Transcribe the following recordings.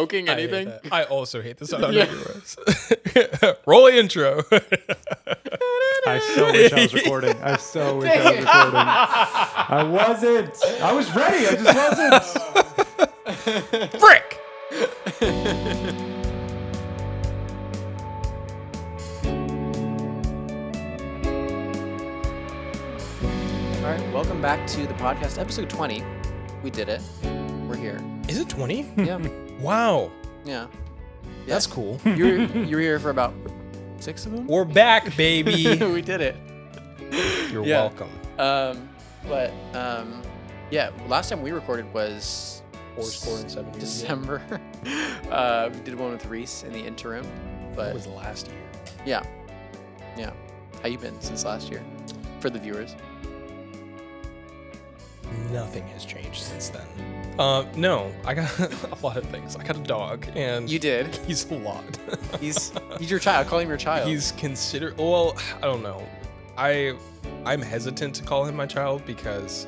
Smoking anything? I also hate the sound of yours. Roll the intro. I so wish I was recording. I so wish I was recording. I wasn't. I was ready. I just wasn't. Frick! All right, welcome back to the podcast, episode 20. We did it. We're here. Is it 20? Yeah. Wow. Yeah. That's cool. You were here for about 6 of them? We're back, baby. We did it. You're Yeah. welcome. Yeah, last time we recorded was 7 years. December. We did one with Reese in the interim. That But was last year. yeah. How you been since last year? For the viewers. Nothing has changed since then. No, I got a lot of things. I got a dog, and You did. he's a lot. He's your child. Call him your child. He's considered. Well, I don't know. I'm hesitant to call him my child because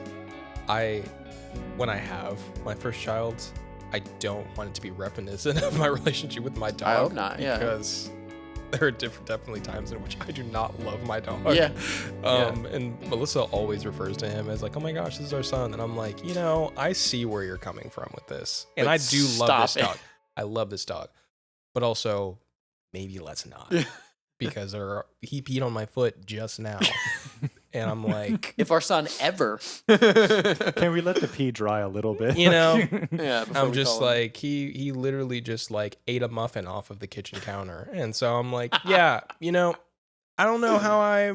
when I have my first child, I don't want it to be reminiscent of my relationship with my dog. I hope not, yeah. Because there are definitely times in which I do not love my dog. Yeah. And Melissa always refers to him as like, oh my gosh, this is our son. And I'm like, I see where you're coming from with this. And But I do love stop this it. dog. I love this dog. But also, maybe let's not. Because he peed on my foot just now. And I'm like, If our son ever. Can we let the pee dry a little bit? Yeah. I'm we just call him. like, he literally just like ate a muffin off of the kitchen counter. And so I'm like, yeah, I don't know how I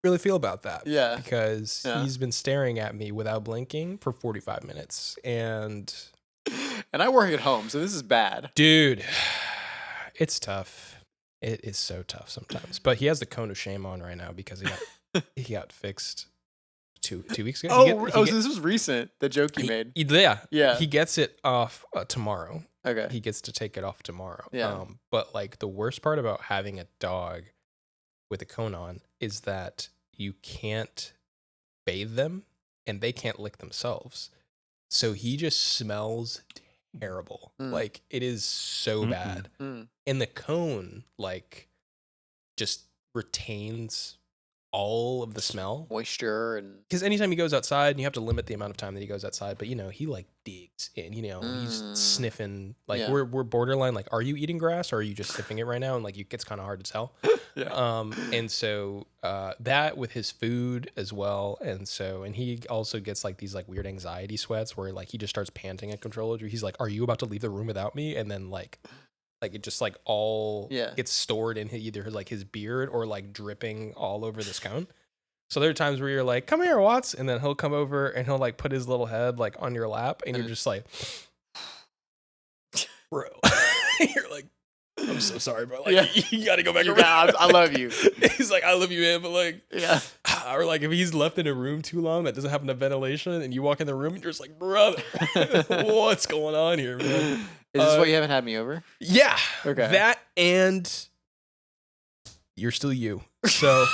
really feel about that. Yeah. Because Yeah. he's been staring at me without blinking for 45 minutes. And And I work at home, so this is bad. dude, it's tough. It is so tough sometimes. But he has the cone of shame on right now because he got fixed two weeks ago. So this was recent, the joke you made. Yeah. He gets it off tomorrow. Okay. He gets to take it off tomorrow. Yeah. But like the worst part about having a dog with a cone on is that you can't bathe them and they can't lick themselves. So he just smells terrible. Mm. Like it is so bad. Mm. And the cone like just retains all of the smell. Moisture and Because anytime he goes outside, and you have to limit the amount of time that he goes outside, but he like digs in, he's sniffing. Like Yeah. we're borderline. Like, are you eating grass or are you just sniffing it right now? And like, it gets kind of hard to tell. yeah. And so that with his food as well, and he also gets like these like weird anxiety sweats where like he just starts panting uncontrollably. He's like, "Are you about to leave the room without me?" And then like it just like all gets stored in either like his beard or like dripping all over this cone. So there are times where you're like, "Come here, Watts," and then he'll come over and he'll like put his little head like on your lap, and you're just like, "Bro," you're like, "I'm so sorry, bro. Like, you got to go back around." I love you. He's like, "I love you, man," but like, Yeah. or like if he's left in a room too long that doesn't have enough ventilation, and you walk in the room and you're just like, "Brother, what's going on here, man?" Is this why you haven't had me over? Yeah. Okay. That and you're still you. So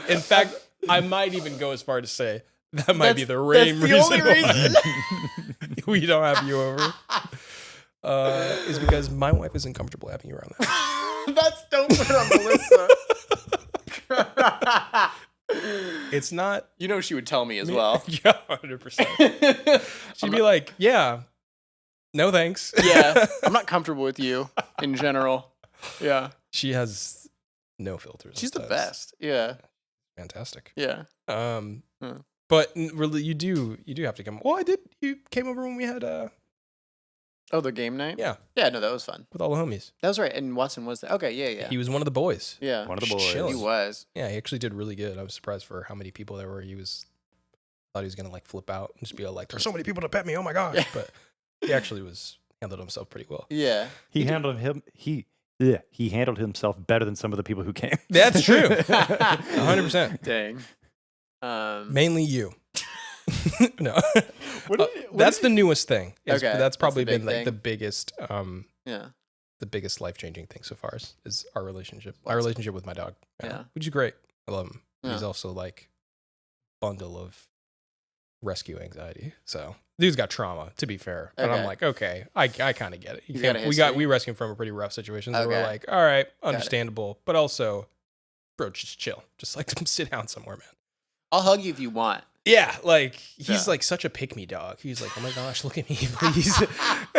in fact, I might even go as far to say that might be the main that's the reason, only reason. why we don't have you over. Is because my wife isn't comfortable having you around that. That's don't put it on Melissa. It's not. You know she would tell me as well. Yeah, 100%. She'd be like, "Yeah, no thanks." Yeah, I'm not comfortable with you in general. Yeah, She has no filters. she's the That's best. Yeah, Fantastic. yeah. But really, you do have to come. Well, I did. You came over when we had Oh, the game night. yeah, Yeah, no, that was fun. with all the homies. That was right. And Watson was there. Okay, yeah. He was one of the boys. Yeah, One of the Just boys. chilling. he was. Yeah, he actually did really good. I was surprised for how many people there were. Thought he was gonna like flip out and just be like, "There's so many people to pet me. Oh my gosh!" Yeah. But he actually handled himself pretty well. Yeah. He handled himself better than some of the people who came. That's true. 100%. Dang. Mainly you. No, What that's the newest thing. Okay, That's probably that's the been big like the thing. biggest, Yeah. the biggest life-changing thing so far is our relationship. Well, My relationship with my dog. Yeah. Which is great. I love him. Yeah. He's also like bundle of rescue anxiety. So dude's got trauma, to be fair. But I'm Okay. like, okay, I kind of get it. You got a history? We rescued him from a pretty rough situation. So we're Okay. like, all right, understandable. But also, bro, just chill. Just like sit down somewhere, man. I'll hug you if you want. Yeah, like he's Yeah. like such a pick me dog. He's like, oh my gosh, look at me, please.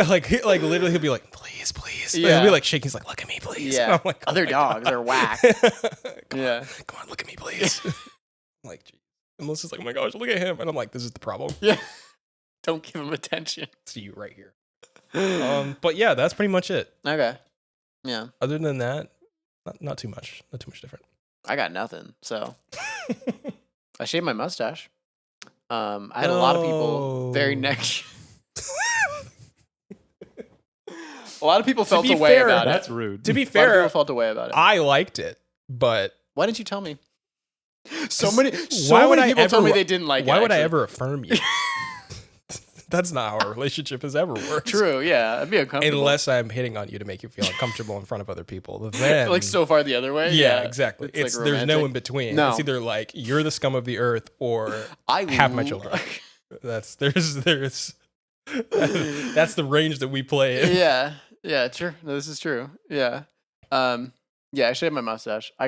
like literally, he'll be like, please, please. Yeah. He'll be like shaking. He's like, look at me, please. Yeah. And I'm like, oh Other my dogs God. are whack. come Yeah. on, look at me, please. I'm like, geez. And Melissa's like, oh my gosh, look at him. And I'm like, this is the problem. Yeah. Don't give him attention. It's you right here. But yeah, that's pretty much it. Okay. Yeah. Other than that, not too much. Not too much different. I got nothing. So I shaved my mustache. I had a lot of people very next. A lot of people felt be a way fair, about That's it. rude. To be A lot of people fair, felt a way about it. I liked it, but Why didn't you tell me? So 'Cause many why would people I told me ever- they didn't like it. why would I actually. ever affirm you? That's not how our relationship has ever worked. True, yeah. I'd be uncomfortable. Unless I'm hitting on you to make you feel uncomfortable in front of other people. Then, like so far the other way. yeah, exactly. It's, like, There's no romantic. in between. No. It's either like you're the scum of the earth or I have my children. That's there's that's the range that we play in. Yeah, true. No, this is true. Yeah. Yeah, I shaved my mustache. I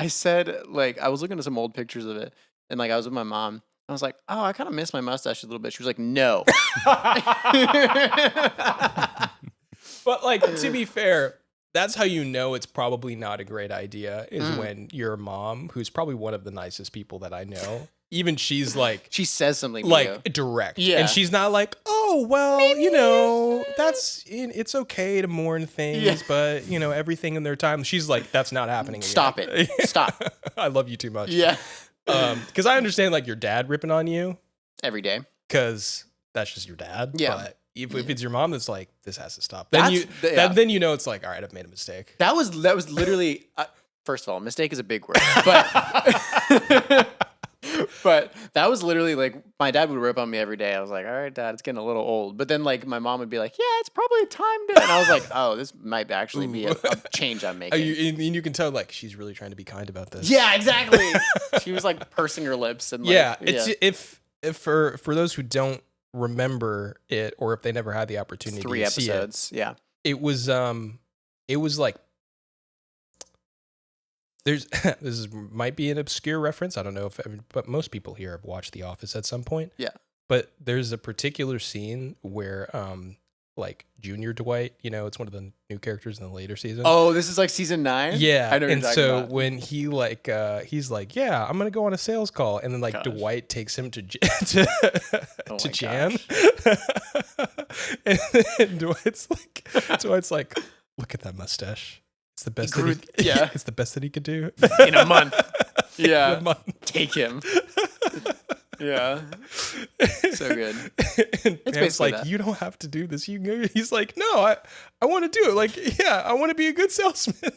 said, like, I was looking at some old pictures of it, and like I was with my mom. I was like, oh, I kind of miss my mustache a little bit. She was like, no. But like to be fair, that's how you know it's probably not a great idea is when your mom, who's probably one of the nicest people that I know, even she's like She says something to like you. direct. Yeah. And she's not like, oh, well, it's okay to mourn things, Yeah. but everything in their time. She's like, that's not happening. Stop again. it. Stop. I love you too much. Yeah. Because I understand like your dad ripping on you Every day. because that's just your dad. Yeah. But if it's your mom that's like, this has to stop. That's- Then you know it's like, all right, I've made a mistake. That was literally, first of all, mistake is a big word, but but that was literally like my dad would rip on me every day. I was like, all right, Dad, it's getting a little old. But then like my mom would be like, yeah, it's probably time to. And I was like, oh, this might actually be a change I'm making. You can tell like she's really trying to be kind about this. Yeah, exactly. She was like pursing her lips and like, Yeah, it's if for those who don't remember it or if they never had the opportunity 3 to see it, episodes. Yeah. it was like might be an obscure reference. I don't know but most people here have watched The Office at some point. Yeah. But there's a particular scene where like Junior Dwight, it's one of the new characters in the later season. Oh, this is like season 9? Yeah, I know what and you're so talking about. when he like he's like, yeah, I'm gonna go on a sales call, and then like Gosh. Dwight takes him to Oh to my Jan, and then Dwight's like, look at that mustache. It's the best. grew- that he, yeah. it's the best that he could do In a month. In Yeah. a month. Take him. Yeah. So good. And Pam's basically like, that. you don't have to do this. He's like, no, I want to do it. Like, yeah, I want to be a good salesman.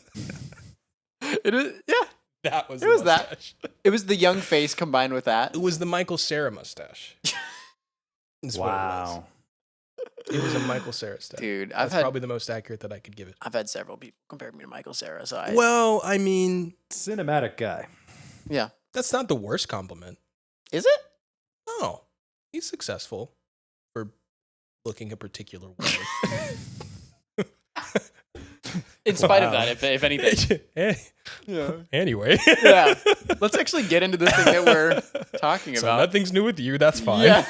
It is, yeah. That was It was that. mustache. It was the young face combined with that. It was the Michael Cera mustache. That's what Wow. it was a Michael Cera stuff. Dude, That's probably the most accurate that I could give it. I've had several people compare me to Michael Cera, so I Well, I mean, Cinematic guy. yeah. that's not the worst compliment. Is it? No, he's successful for looking a particular way. In spite of Wow. that, if anything. Yeah. Anyway. Yeah. Let's actually get into this thing that we're talking So about. nothing's new with you. That's fine. Yeah.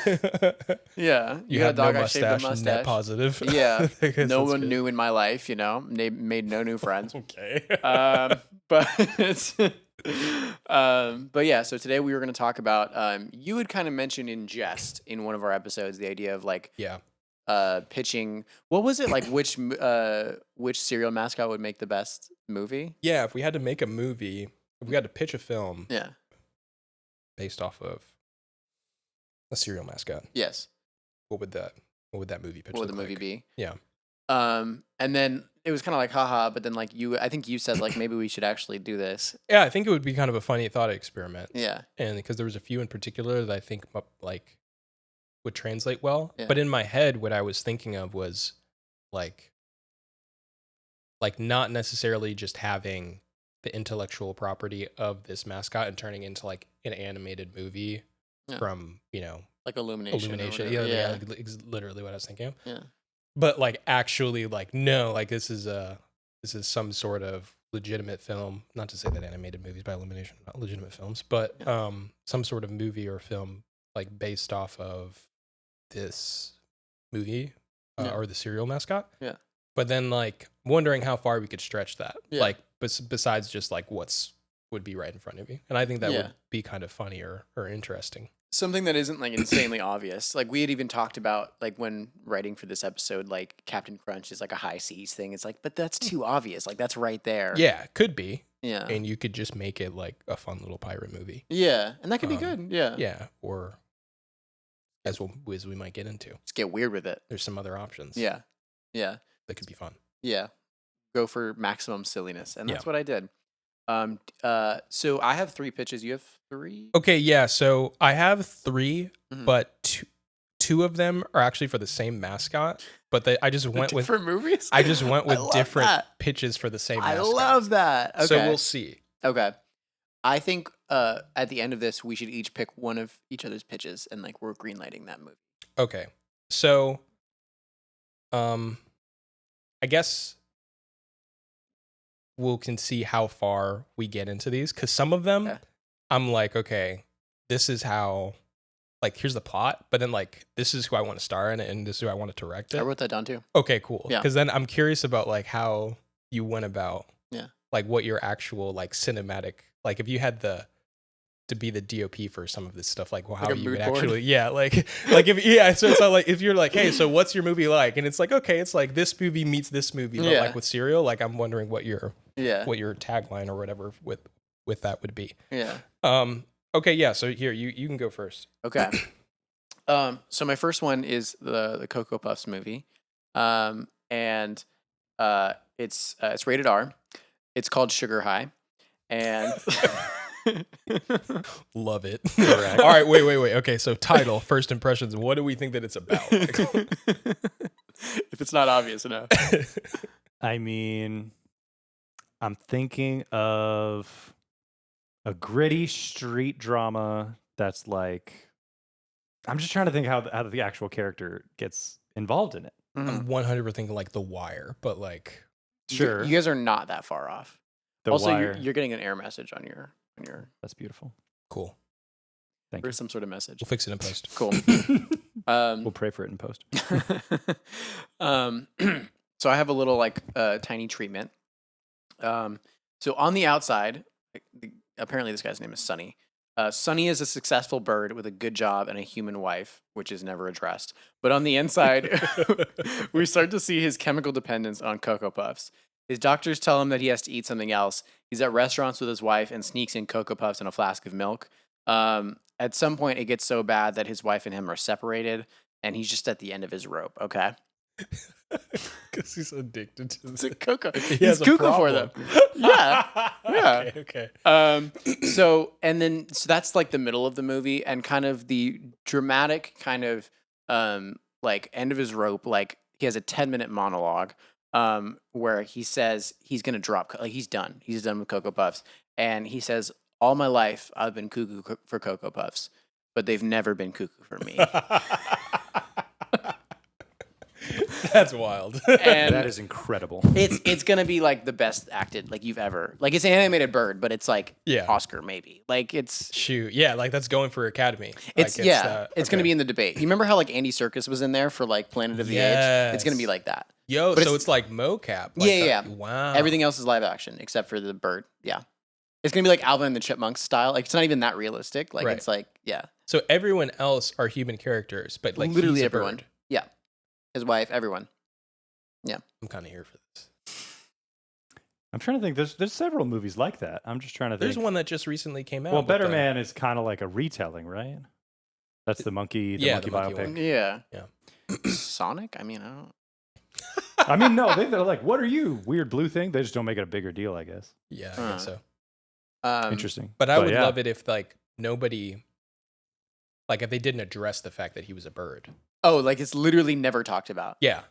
Yeah. You got have a dog, no I shaved a mustache. Net positive. Yeah. I guess No that's one good. new in my life, made no new friends. Okay. But it's but yeah, so today we were going to talk about you had kind of mentioned in jest in one of our episodes the idea of like Yeah. pitching, what was it, like which serial mascot would make the best movie? Yeah. If we had to make a movie, if we had to pitch a film Yeah. based off of a serial mascot, Yes. what would that movie pitch What would the look movie like? be? Yeah. And then it was kind of like haha, but then like I think you said like maybe we should actually do this. Yeah, I think it would be kind of a funny thought experiment. Yeah. And because there was a few in particular that I think like would translate well. Yeah. But in my head, what I was thinking of was like not necessarily just having the intellectual property of this mascot and turning into like an animated movie from, like Illumination. Illumination. Yeah, literally what I was thinking of. Yeah. But like actually like no, like this is some sort of legitimate film. Not to say that animated movies by Illumination are not legitimate films, but some sort of movie or film like based off of this movie or the cereal mascot. Yeah. But then like wondering how far we could stretch that. Yeah. Like besides just like would be right in front of you. And I think that would be kind of funny or interesting. Something that isn't like insanely obvious. Like we had even talked about like when writing for this episode, like Captain Crunch is like a high seas thing. It's like, but that's too obvious. Like that's right there. Yeah, could be. Yeah. And you could just make it like a fun little pirate movie. Yeah. And that could be good. Yeah. Yeah. Or as we might get into. Just get weird with it. There's some other options. Yeah. Yeah. That could be fun. Yeah. Go for maximum silliness. And that's what I did. So I have 3 pitches. You have 3? Okay, yeah. So I have 3, but two of them are actually for the same mascot. But I just went with different movies. I just went with different pitches for the same mascot. I love that. Okay. So we'll see. Okay. I think at the end of this, we should each pick one of each other's pitches, and like we're greenlighting that movie. Okay. So, I guess we can see how far we get into these, because some of them I'm like, okay, this is how, like, here's the plot, but then like this is who I want to star in it and this is who I want to direct it. I wrote that down too. Okay, cool. Yeah. Because then I'm curious about like how you went about like what your actual like cinematic, like if you had to be the DOP for some of this stuff, like how like you would mood board? actually like if so it's not like if you're like, hey, so what's your movie like, and it's like, okay, it's like this movie meets this movie, but like with cereal, like I'm wondering what your tagline or whatever with that would be. Okay, yeah, so here you can go first. Okay. So my first one is the Cocoa Puffs movie, and it's rated R. It's called Sugar High, and love it. Correct. All right, wait. Okay, so title, first impressions. What do we think that it's about? If it's not obvious enough. I mean, I'm thinking of a gritty street drama that's like, I'm just trying to think how the actual character gets involved in it. I'm 100% thinking like The Wire, but like sure, you guys are not that far off. The also, Wire. you're getting an error message on your. That's beautiful. Cool. Thank or you. some sort of message. We'll fix it in post. Cool. We'll pray for it in post. So I have a little like tiny treatment. So on the outside, apparently this guy's name is Sunny. Sunny is a successful bird with a good job and a human wife, which is never addressed. But on the inside, we start to see his chemical dependence on Cocoa Puffs. His doctors tell him that he has to eat something else. He's at restaurants with his wife and sneaks in Cocoa Puffs and a flask of milk. At some point, it gets so bad that his wife and him are separated, and he's just at the end of his rope, okay? Because he's addicted to the cocoa. He's cuckoo for them. Yeah. Okay. So that's like the middle of the movie, and kind of the dramatic kind of like end of his rope. Like he has a 10-minute monologue where he says he's gonna drop, like he's done with Cocoa Puffs, and he says, all my life I've been cuckoo for Cocoa Puffs, but they've never been cuckoo for me. That's wild. And that is incredible. It's gonna be like the best acted like you've ever, like it's an animated bird, but it's like Oscar maybe. Like it's like that's going for Academy. It's gonna be in the debate. You remember how like Andy Serkis was in there for like Planet of the Apes? It's gonna be like that. But so it's like mocap. Like wow. Everything else is live action except for the bird. Yeah. It's gonna be like Alvin and the Chipmunks style. Like it's not even that realistic. Like it's like So everyone else are human characters, but like literally he's a everyone. bird. Yeah. His wife, everyone. Yeah. I'm kind of here for this. I'm trying to think. There's several movies like that. I'm just trying to think. There's one that just recently came out. Well, Better Man is kind of like a retelling, right? That's the monkey biopic. One. Yeah. Sonic? I mean, I don't. I mean, no, they're like, what are you, weird blue thing? They just don't make it a bigger deal, I guess. Yeah, I guess so. Interesting. But I would love it if like nobody, like if they didn't address the fact that he was a bird. Oh, like it's literally never talked about. Yeah.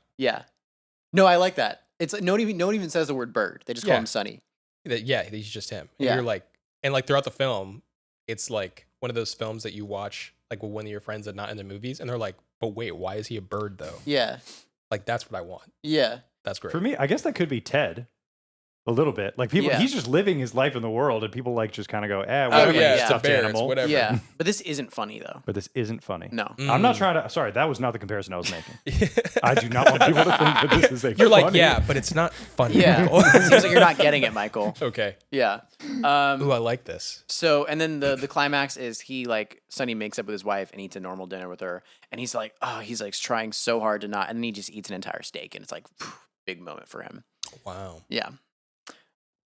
No, I like that. It's like no one even says the word bird. They just call him Sunny. He's just him. And you're like, and like throughout the film, it's like one of those films that you watch like with one of your friends that not in the movies, and they're like, but wait, why is he a bird though? Yeah. Like that's what I want. Yeah. That's great. For me, I guess that could be Ted. A little bit. Like people, Yeah. he's just living his life in the world, and people like just kind of go, Oh, whatever, yeah, you yeah. stuffed Bears, animal. whatever. Yeah. But this isn't funny though. But this isn't funny. No. I'm not trying to. Sorry, that was not the comparison I was making. I do not want people to think that this is a You're funny. like, yeah, but it's not funny. Yeah. Michael. It seems like you're not getting it, Michael. Okay. Yeah. Ooh, I like this. So, and then the climax is Sonny makes up with his wife and eats a normal dinner with her. And he's like, trying so hard to not. And then he just eats an entire steak. And it's like, big moment for him. Wow. Yeah.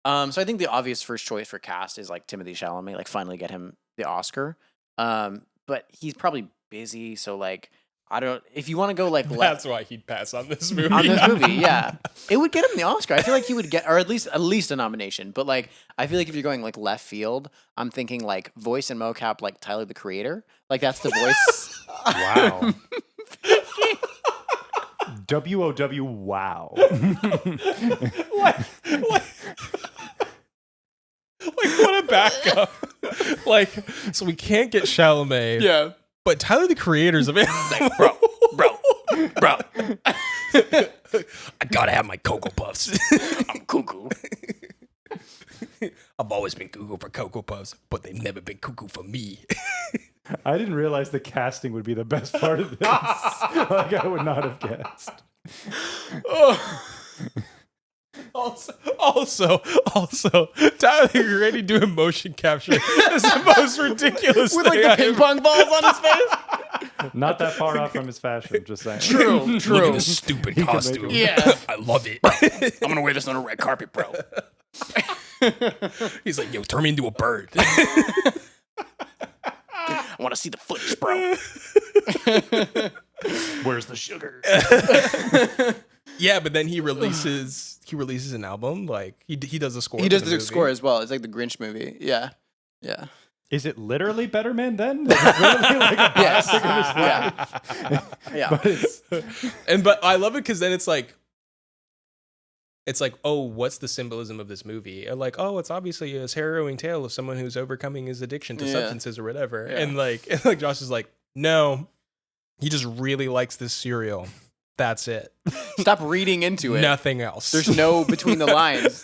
So I think the obvious first choice for cast is like Timothée Chalamet, like finally get him the Oscar. But he's probably busy. So like, I don't, if you want to go like, That's why he'd pass on this movie. on this movie, yeah, it would get him the Oscar. I feel like he would get, or at least a nomination. But like, I feel like if you're going like left field, I'm thinking like voice and mocap, like Tyler the Creator, like that's the voice. Wow. WOW. Wow. Like what a backup. Like, so we can't get Chalamet. Yeah, But Tyler the Creator's available. bro, I gotta have my Cocoa Puffs. I'm cuckoo. I've always been cuckoo for Cocoa Puffs, but they've never been cuckoo for me. I didn't realize the casting would be the best part of this. Like I would not have guessed. Also, Tyler the Creator doing motion capture is the most ridiculous With like thing the I ping ever- pong balls on his face. Not that far off from his fashion, just saying. True. Look at this stupid can make costume. it- Yeah. I love it. I'm gonna wear this on a red carpet, bro. He's like, yo, turn me into a bird. I want to see the footage, bro. Where's the sugar? Yeah, but then he releases an album. Like he does a score. He does for the movie. score as well. It's like the Grinch movie. Yeah. Yeah. Is it literally Better Man then? Like, it's literally like a Yes. biopic of his Yeah. life? Yeah. But it's, But I love it because then it's like, oh, what's the symbolism of this movie? And like, oh, it's obviously a harrowing tale of someone who's overcoming his addiction to Yeah. substances or whatever. Yeah. And like Josh is like, no, he just really likes this cereal. That's it. Stop reading into it. Nothing else. There's no between the lines.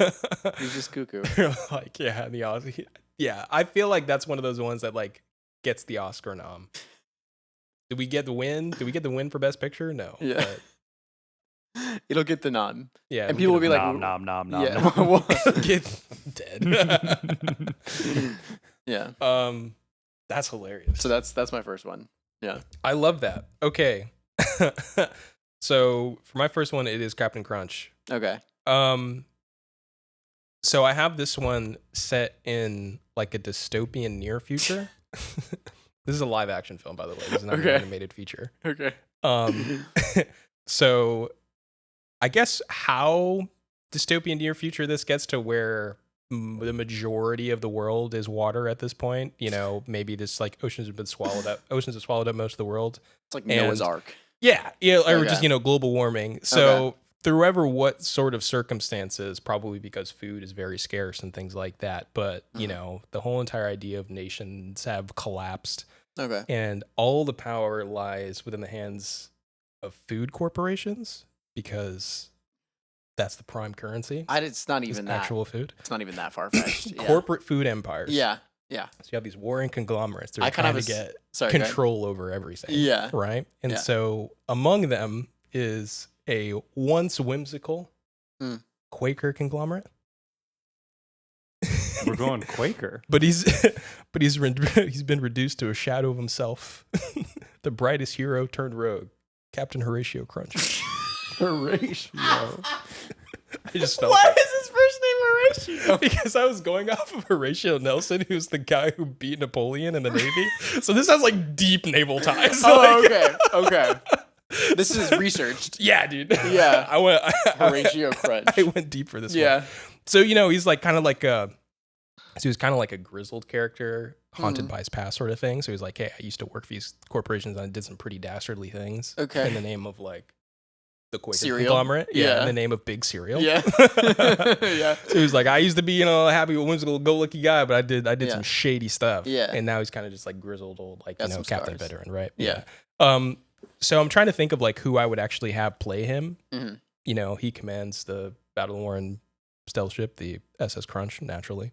He's just cuckoo. Like, yeah, yeah. I feel like that's one of those ones that like gets the Oscar nom. Did we get the win? Did we get the win for Best Picture? No. Yeah. But, It'll get the nod. yeah. And people will be like, nom. yeah. Well, get dead. yeah. That's hilarious. So that's my first one. Yeah. I love that. Okay. So for my first one, it is Captain Crunch. Okay. So I have this one set in like a dystopian near future. This is a live action film, by the way. This is not Okay. an animated feature. Okay. So I guess how dystopian near future this gets to where the majority of the world is water at this point. You know, maybe this like oceans have swallowed up most of the world. It's like And- Noah's Ark. Yeah, or Okay. just global warming. So through ever what sort of circumstances, probably because food is very scarce and things like that. But the whole entire idea of nations have collapsed, Okay. and all the power lies within the hands of food corporations because that's the prime currency. It's not is even that. actual food. It's not even that far fetched. Corporate food empires. Yeah. Yeah. So you have these warring conglomerates that are I kind of trying to get Sorry. go ahead. control over everything. Yeah. Right? And Yeah. so among them is a once whimsical Quaker conglomerate. we're going Quaker. But he's been reduced to a shadow of himself. The brightest hero turned rogue, Captain Horatio Crunch. Horatio. I just felt Why that. is his first name Horatio? Because I was going off of Horatio Nelson, who's the guy who beat Napoleon in the Navy. So this has like deep naval ties. Oh, Like- okay. Okay. This is researched. Yeah, dude. Yeah. I went Horatio Crunch. I went deep for this one. Yeah. So, he's like kind of like he was kind of like a grizzled character, haunted by his past sort of thing. So he's like, hey, I used to work for these corporations and I did some pretty dastardly things. Okay. In the name of like the Quaker Cereal. conglomerate. Yeah. In the name of Big Cereal. Yeah. Yeah. So he was like, I used to be, a happy, whimsical, go-lucky guy, but I did Yeah. some shady stuff. Yeah. And now he's kind of just like grizzled old, like, Got some Captain scars. Veteran, right? Yeah. So I'm trying to think of like who I would actually have play him. Mhm. He commands the battle-worn stealth ship, the SS Crunch, naturally.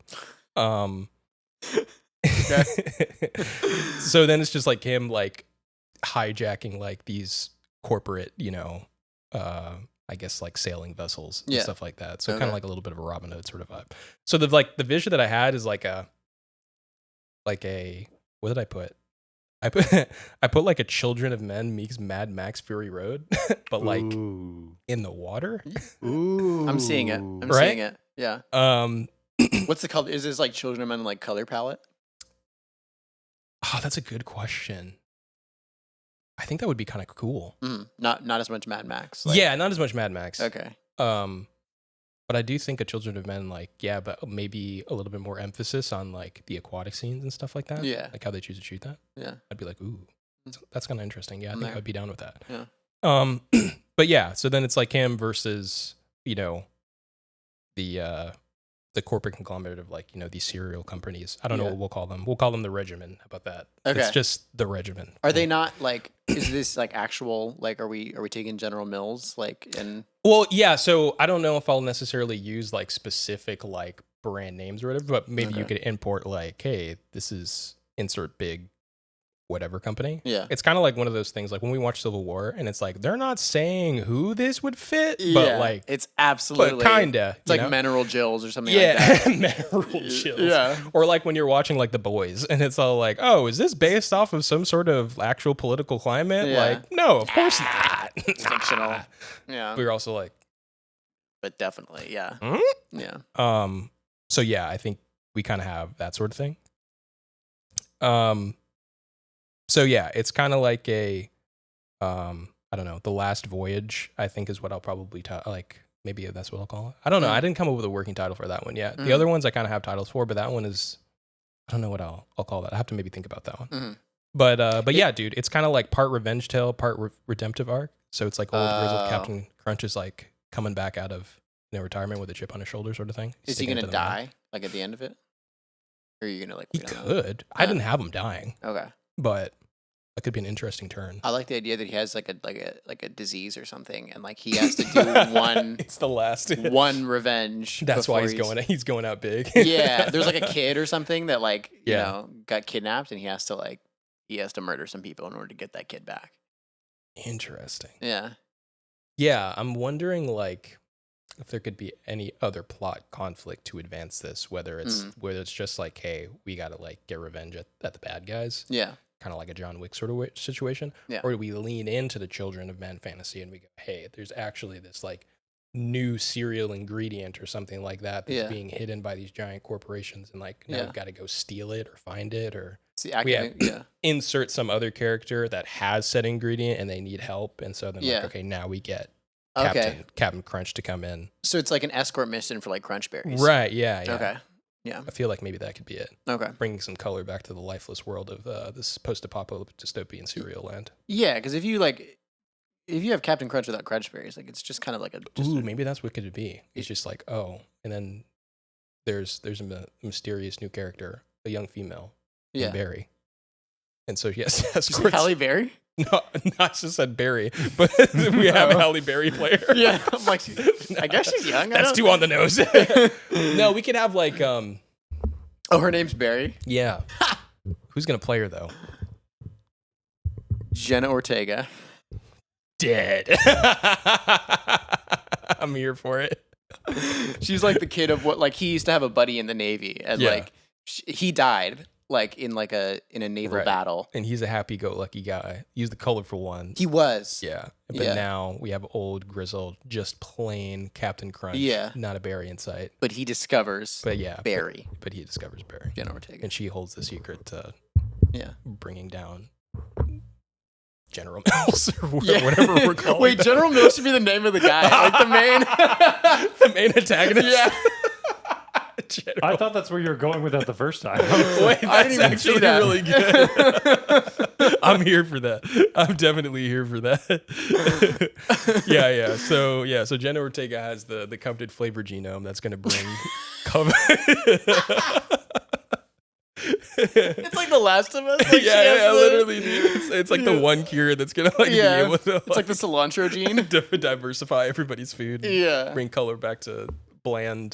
So then it's just like him like hijacking like these corporate, I guess like sailing vessels and Yeah. stuff like that. So kind Okay. of like a little bit of a Robin Hood sort of vibe. So the vision that I had is like a what did I put? I put like a Children of Men meets Mad Max Fury Road, but like Ooh. in the water. Ooh. I'm seeing it. I'm Right? seeing it. Yeah. What's the color? Is this like Children of Men like color palette? Oh, that's a good question. I think that would be kind of cool. Not as much Mad Max. Yeah, not as much Mad Max. Okay. But I do think a Children of Men, like, yeah, but maybe a little bit more emphasis on like the aquatic scenes and stuff like that. Yeah. Like how they choose to shoot that. Yeah. I'd be like, ooh, that's kind of interesting. Yeah, I think there. I'd be down with that. Yeah. But yeah, so then it's like him versus, the corporate conglomerate of like, these cereal companies. I don't know Yeah. what we'll call them. We'll call them the regimen. How about that? Okay. It's just the regimen. Are they not like? Is this like actual? Like, are we taking General Mills? Like, and Well, yeah. So I don't know if I'll necessarily use like specific like brand names or whatever, but maybe you Okay. could import like, hey, this is insert big whatever company. yeah. It's kind of like one of those things like when we watch Civil War and it's like they're not saying who this would fit, Yeah, but like it's absolutely kinda. It's like you know? Mineral Jills or something Yeah, like that. mineral chills. Yeah. Or like when you're watching like The Boys and it's all like, oh, is this based off of some sort of actual political climate? Yeah. Like, no, of course not. It's fictional. Yeah. We were also like, But definitely, yeah. Hmm? Yeah. So yeah, I think we kind of have that sort of thing. So yeah, it's kind of like a, I don't know, The Last Voyage, I think is what I'll probably like. Maybe that's what I'll call it. I don't know. I didn't come up with a working title for that one yet. The other ones I kind of have titles for, but that one is, I don't know what I'll call that. I have to maybe think about that one. Mm-hmm. But yeah, dude, it's kind of like part revenge tale, part redemptive arc. So it's like old grizzled Captain Crunch is like coming back out of retirement with a chip on his shoulder, sort of thing. Is he Sticking it gonna to the man. die like at the end of it? Or are you gonna like? He we don't know? could. I didn't have him dying, Okay. but that could be an interesting turn. I like the idea that he has like a disease or something, and like he has to do one It's the last. one revenge. That's why before he's going out big. Yeah, there's like a kid or something that like you Yeah. know got kidnapped, and he has to murder some people in order to get that kid back. Interesting. Yeah. Yeah, I'm wondering like if there could be any other plot conflict to advance this, whether it's just like, hey, we gotta like get revenge at the bad guys, Yeah. kind of like a John Wick sort of situation, Yeah. or do we lean into the Children of Men fantasy and we go, hey, there's actually this like new cereal ingredient or something like that that's Yeah. being hidden by these giant corporations, and like now Yeah. we've got to go steal it or find it or See, Yeah. insert some other character that has said ingredient and they need help, and so then Yeah. like, okay, now we get Okay. Captain Crunch to come in. So it's like an escort mission for like Crunch Berries. Right, yeah. Okay. Yeah. I feel like maybe that could be it. Okay. Bringing some color back to the lifeless world of this post-apocalyptic dystopian cereal land. Yeah, because if you have Captain Crunch without Crunch Berries, like it's just kind of like Ooh, maybe that's what could be. It's just like, oh, and then there's a mysterious new character, a young female, named Barry. And so yes, escorts. Halle Berry. No, not just said Barry, but we have a Halle Berry player. Yeah, I'm like, I guess she's young. That's too on the nose. No, we could have like, Oh, her name's Barry. yeah. Who's gonna play her though? Jenna Ortega. Dead. I'm here for it. She's like the kid of what, like he used to have a buddy in the Navy, and Yeah. like he died like in a naval Right. battle. And he's a happy-go-lucky guy. He's the colorful one. He was. Yeah. But Yeah. now we have old, grizzled, just plain Captain Crunch. Yeah. Not a Barry in sight. But he discovers But yeah. Barry. But he discovers Barry. Jenna Ortega. And she holds the secret to Yeah. bringing down General Mills or Yeah. whatever we're calling Wait, them. General Mills should be the name of the guy, like the main. The main antagonist. Yeah. I thought that's where you were going with that the first time. Wait, I didn't even see that. really good. I'm here for that. I'm definitely here for that. yeah. So Jenna Ortega has the coveted flavor genome that's going to bring cover. It's like The Last of Us. Like literally, dude. It's like the one cure that's gonna like be able to. It's like the cilantro gene. Diversify everybody's food. Yeah. Bring color back to bran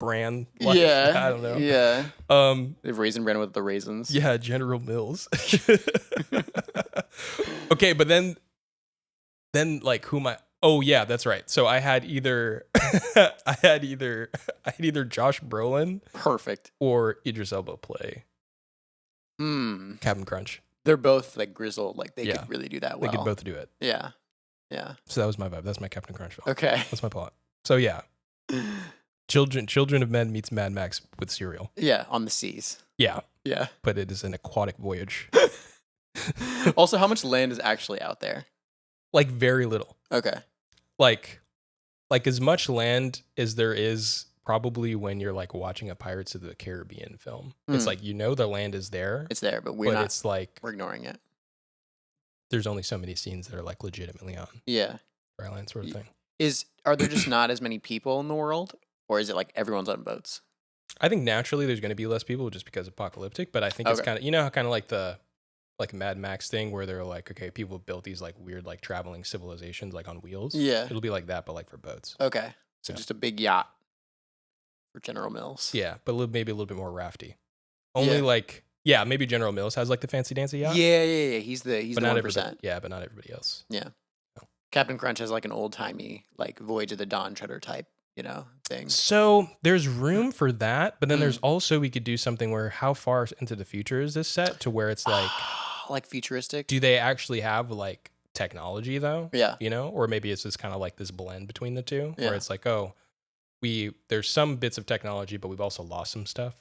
life. Yeah. I don't know. Yeah. They have Raisin Bran with the raisins. Yeah, General Mills. Okay, but then like who am I? Oh yeah, that's right. So I had either Josh Brolin Perfect. or Idris Elba play Captain Crunch. They're both like grizzled. Like they Yeah. could really do that well. They could both do it. Yeah. Yeah. So that was my vibe. That's my Captain Crunch film. Okay. That's my plot. So yeah, Children of Men meets Mad Max with cereal. Yeah, on the seas. Yeah, Yeah. but it is an aquatic voyage. Also, how much land is actually out there? Like very little. Okay. Like as much land as there is probably when you're like watching a Pirates of the Caribbean film. It's like, the land is there. It's there, but it's like we're ignoring it. there's only so many scenes that are like legitimately on Yeah. dry land sort of thing. Are there just not as many people in the world, or is it like everyone's on boats? I think naturally there's going to be less people just because apocalyptic, but I think it's kind of, how kind of like the Mad Max thing where they're like, okay, people built these like weird like traveling civilizations like on wheels. Yeah. It'll be like that, but like for boats. Okay. So Yeah. just a big yacht for General Mills. Yeah, but maybe a little bit more rafty. Only maybe General Mills has like the fancy dancy yacht. Yeah. He's the but not 1%. everybody. Yeah, but not everybody else. Yeah. Captain Crunch has like an old timey like Voyage of the Dawn Treader type, thing. So there's room for that, but then there's also we could do something where how far into the future is this set to where it's like like futuristic. do they actually have like technology though? Yeah. Or maybe it's just kind of like this blend between the two Yeah. where it's like, there's some bits of technology, but we've also lost some stuff.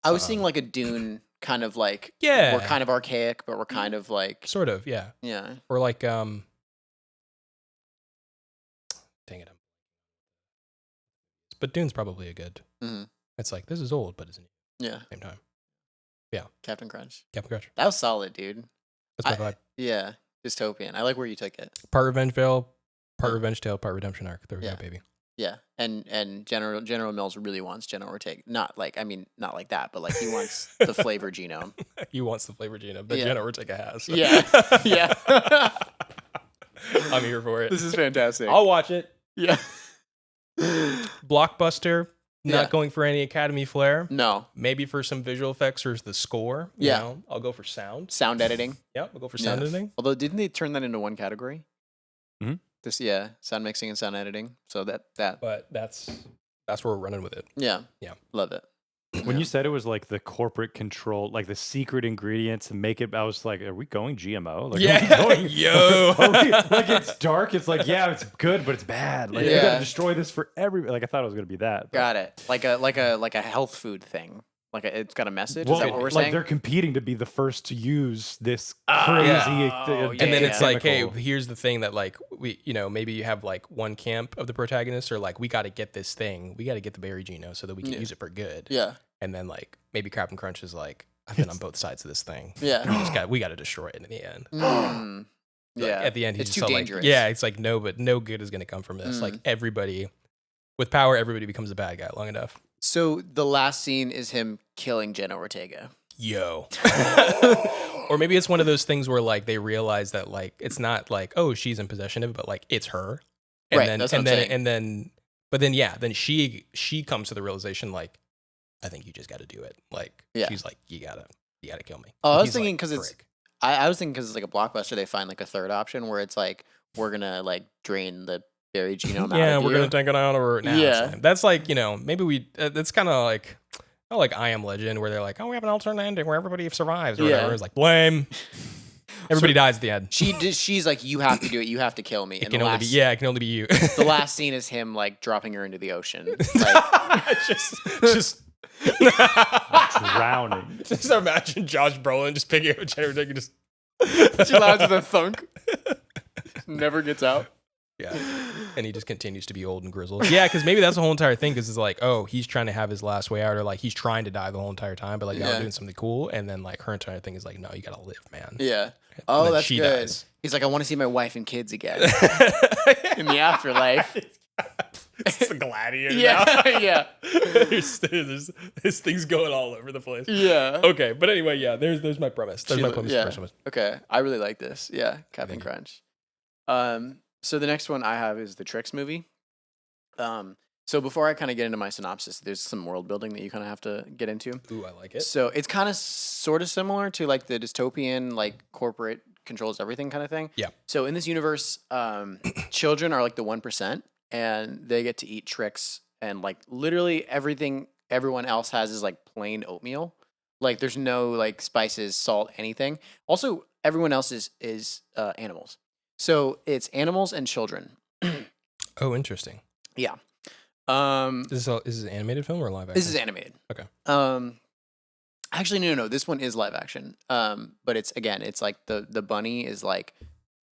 I was seeing like a Dune kind of like Yeah. we're kind of archaic, but we're kind of like Sort of, yeah. yeah. Or like dang it. But Dune's probably a good. Mhm. It's like this is old, but it's new Yeah. at the same time. Captain Crunch. Captain Crunch. That was solid, dude. That's my vibe. Yeah. Dystopian. I like where you took it. Part revenge tale, part revenge tale, part redemption arc. There we Yeah. go, baby. Yeah. And General Mills really wants Jenna Ortega. Not like that, but like he wants the flavor genome. He wants the flavor genome that Yeah. Jenna Ortega has. Yeah. Yeah. I'm here for it. This is fantastic. I'll watch it. Yeah. Blockbuster. Not Yeah. going for any Academy flair. No. Maybe for some visual effects or the score. Yeah. I'll go for sound. Sound editing. Yep, I'll go for sound Yeah. editing. Although didn't they turn that into one category? Mhm. Sound mixing and sound editing. So that But that's where we're running with it. yeah. Yeah. Love it. When you said it was like the corporate control, like the secret ingredients to make it, I was like, are we going GMO? Like, Yeah. are we going, Yo. like it's dark. It's like, yeah, it's good, but it's bad. Like you Yeah. gotta destroy this for everybody. Like I thought it was gonna be that. but- Got it. Like a health food thing. It's got a message. Well, Is that what we're like saying? they're competing to be the first to use this Oh, crazy. yeah. And then it's like, hey, chemical. here's the thing that like we, maybe you have like one camp of the protagonists or like we got to get this thing, we got to get the berry genome so that we can Yeah. use it for good. yeah. And then like maybe Captain Crunch is like, I've been on both sides of this thing. Yeah. We got to destroy it in the end. Mm. Like, Yeah. at the end, he's It's just too all dangerous. like, yeah, it's like no, but no good is gonna come from this. Like everybody with power, everybody becomes a bad guy long enough. So the last scene is him killing Jenna Ortega. Yo. Or maybe it's one of those things where like they realize that like it's not like, oh, she's in possession of it, but like it's her. And Right, then that's what and I'm then saying. and then but then then she comes to the realization like, I think you just gotta do it. Like Yeah. she's like, you gotta kill me. Oh, I And was he's thinking like, because it's "Frick." I was thinking because it's like a blockbuster, they find like a third option where it's like we're gonna like drain the berry genome out yeah, of we're you. gonna take it out or now. Yeah. That's like, maybe we that's kind of like I Am Legend where they're like, oh, we have an alternate ending where everybody survives or Yeah. whatever. It's like blame. Everybody dies at the end. She's like, you have to do it. You have to kill me. It And can the only last, be it can only be you. the last scene is him like dropping her into the ocean. Like, just drowning. just imagine Josh Brolin just picking up a chair and just she allows the thunk. Never gets out. Yeah. And he just continues to be old and grizzled. Yeah, because maybe that's the whole entire thing. Because it's like, oh, he's trying to have his last way out, or like he's trying to die the whole entire time, but like y'all doing something cool. And then like her entire thing is like, no, you gotta live, man. Yeah. And Oh, then that's she good. dies. He's like, I want to see my wife and kids again in the afterlife. It's the gladiator. Yeah, yeah, there's things going all over the place. yeah. Okay, but anyway, yeah. There's my premise. There's my premise. Yeah. First one. Okay, I really like this. Yeah, Captain Thank you. Crunch. So the next one I have is the Tricks movie. So before I kind of get into my synopsis, there's some world building that you kind of have to get into. Ooh, I like it. So it's kind of sort of similar to like the dystopian, like corporate controls everything kind of thing. Yeah. So in this universe, children are like the 1%, and they get to eat tricks, and like literally everything everyone else has is like plain oatmeal. Like there's no like spices, salt, anything. Also, everyone else is animals. So it's animals and children. Oh, interesting. Yeah. Is this an animated film or live action? This is animated. Okay. Actually, no. This one is live action. But it's like the bunny is like,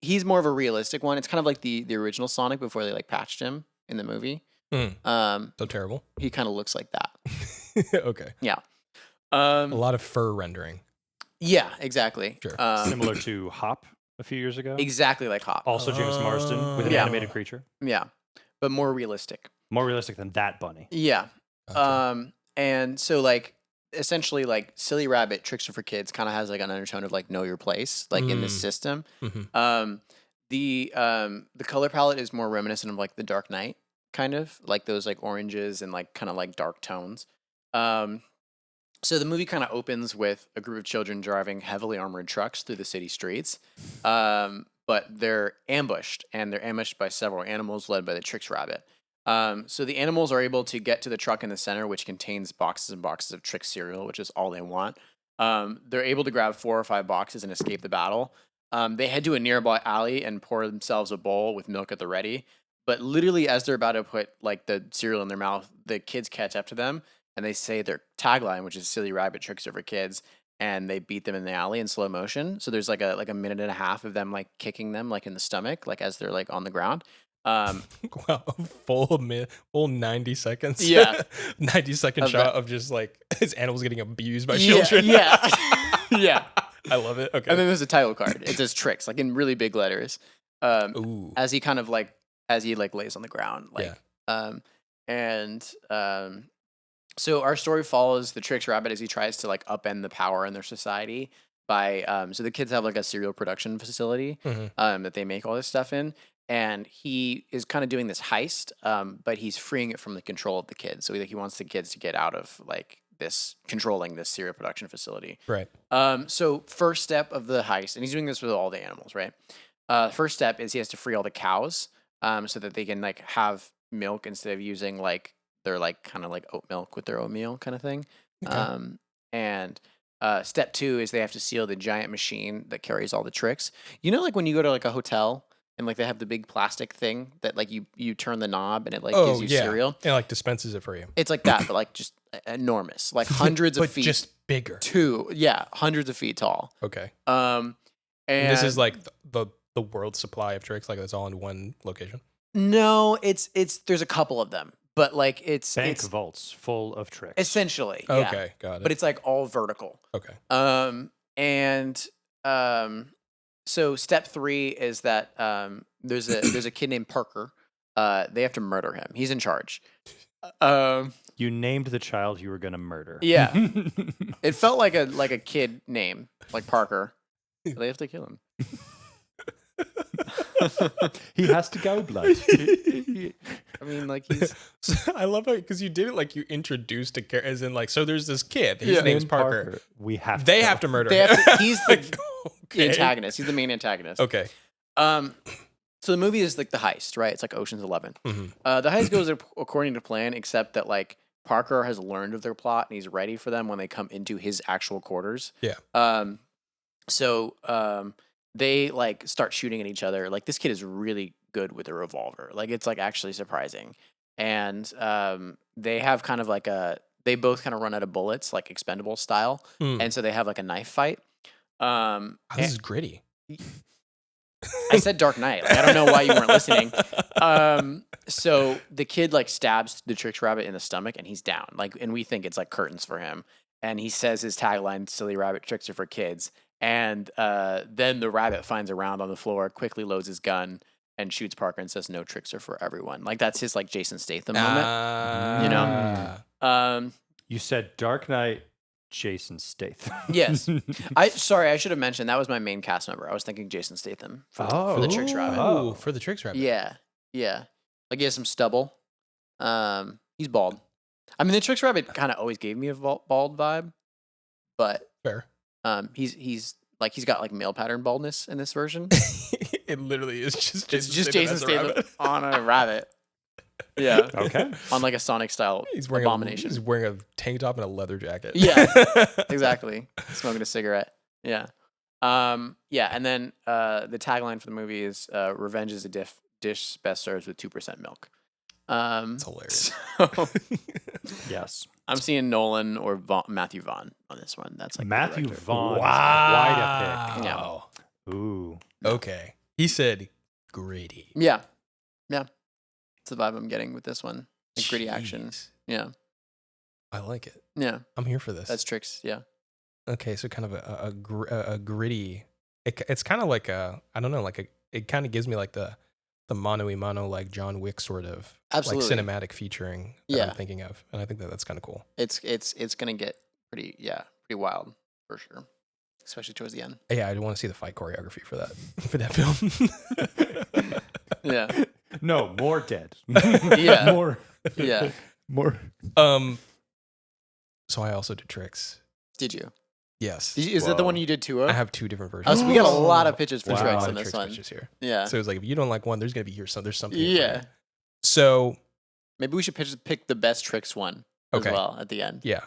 he's more of a realistic one. It's kind of like the original Sonic before they like patched him in the movie. So terrible. He kind of looks like that. Okay. Yeah. A lot of fur rendering. Yeah, exactly. Sure. Similar to Hop a few years ago. Exactly like Hop. Also James Marsden with an Yeah. animated creature. Yeah, but more realistic. More realistic than that bunny. Yeah. Gotcha. And so like essentially like Silly Rabbit Trickster for Kids kind of has like an undertone of like know your place like in this system. Mhm. The color palette is more reminiscent of like the Dark Knight kind of like those like oranges and like kind of like dark tones. So the movie kind of opens with a group of children driving heavily armored trucks through the city streets. But they're ambushed, and they're ambushed by several animals led by the Tricks Rabbit. So the animals are able to get to the truck in the center, which contains boxes and boxes of Trix cereal, which is all they want. They're able to grab 4 or 5 boxes and escape the battle. They head to a nearby alley and pour themselves a bowl with milk at the ready. But literally, as they're about to put like the cereal in their mouth, the kids catch up to them, and they say their tagline, which is "Silly Rabbit Trickster for Kids," and they beat them in the alley in slow motion. So there's like a minute and a half of them like kicking them like in the stomach, like as they're like on the ground. Wow, full 90 seconds. Yeah. 90-second Of shot that. of just like his animals getting abused by children. Yeah. Yeah. I love it. Okay. And then there's a title card. It says Tricks, like in really big letters. Ooh. As he kind of like lays on the ground. Like so our story follows the Tricks Rabbit as he tries to like upend the power in their society by so the kids have like a cereal production facility that they make all this stuff in. And he is kind of doing this heist, but he's freeing it from the control of the kids. So he wants the kids to get out of like controlling this cereal production facility. Right. So first step of the heist, and he's doing this with all the animals, right? First step is he has to free all the cows, so that they can like have milk instead of using like their like kind of like oat milk with their oatmeal kind of thing. Okay. And step 2 is they have to seal the giant machine that carries all the tricks. You know, like when you go to like a hotel and like they have the big plastic thing that like you turn the knob and it like gives you cereal. And like dispenses it for you. It's like that, but like just enormous, like hundreds of But feet. just bigger. Hundreds of feet tall. Okay. And this is like the world supply of tricks, like it's all in one location. no, it's there's a couple of them, but like it's Bank vaults full of tricks. essentially Okay, got it. but it's like all vertical. Okay. So step 3 is that there's a kid named Parker. They have to murder him. He's in charge. You named the child you were going to murder. Yeah. It felt like a kid name, like Parker. They have to kill him. He has to go, blood. I mean, like he's I love it because you did it like you introduced a character, as in like, so there's this kid. His name's Parker. We have. They to have to murder they him. have to, he's the, Okay. the antagonist. He's the main antagonist. Okay. So the movie is like the heist, right? It's like Ocean's 11. Mhm. The heist goes according to plan, except that like Parker has learned of their plot and he's ready for them when they come into his actual quarters. Yeah. They like start shooting at each other. Like this kid is really good with a revolver. Like it's like actually surprising. And they have kind of like they both kind of run out of bullets, like expendable style. Mm. And so they have like a knife fight. This is gritty. I said Dark Knight. Like, I don't know why you weren't listening. So the kid like stabs the Trix rabbit in the stomach and he's down. Like, and we think it's like curtains for him. And he says his tagline, "Silly rabbit tricks are for kids." And then the rabbit finds a round on the floor, quickly loads his gun, and shoots Parker and says, "No, tricks are for everyone." Like that's his like Jason Statham moment. You know? You said Dark Knight, Jason Statham. Yes. I should have mentioned that was my main cast member. I was thinking Jason Statham for the Trix rabbit. Oh, for the Trix rabbit. Yeah. Yeah. Like he has some stubble. He's bald. I mean, the Trix rabbit kind of always gave me a bald vibe, but Fair. he's like he's got like male pattern baldness in this version. It literally is just It's just Statham Jason as a Statham rabbit. on a rabbit. Yeah. Okay. On like a Sonic style He's wearing abomination. he's wearing a tank top and a leather jacket. Yeah. Exactly. Smoking a cigarette. Yeah. Yeah. And then the tagline for the movie is "Revenge is a dish best served with 2% milk." It's hilarious. So Yes. I'm seeing Nolan or Matthew Vaughn on this one. That's like the Matthew director. Vaughn. Wow. Quite a Yeah. pick. Ooh. Okay. He said gritty. Yeah. Yeah. That's the vibe I'm getting with this one. Like gritty action. Jeez. Yeah. I like it. Yeah. I'm here for this. That's Trix. Yeah. Okay, so kind of a gritty. It's kind of like I don't know, like it kind of gives me like the mano a mano, like John Wick sort of Absolutely. like cinematic featuring that I'm thinking of, and I think that's kind of cool. It's gonna get pretty wild for sure, especially towards the end. Yeah, I want to see the fight choreography for that film. Yeah. No, more dead. Yeah. More. Yeah. More. So I also did Trix. Did you? Yes. Is that the one you did two of? I have two different versions. Oh, so we got a lot of pitches for Wow. Trix A lot on of this Trix one. pitches here. Yeah. So it's like if you don't like one, there's gonna be there's something. here for Yeah. you. So Maybe we should pick the best Trix one as Okay. well at the end. yeah,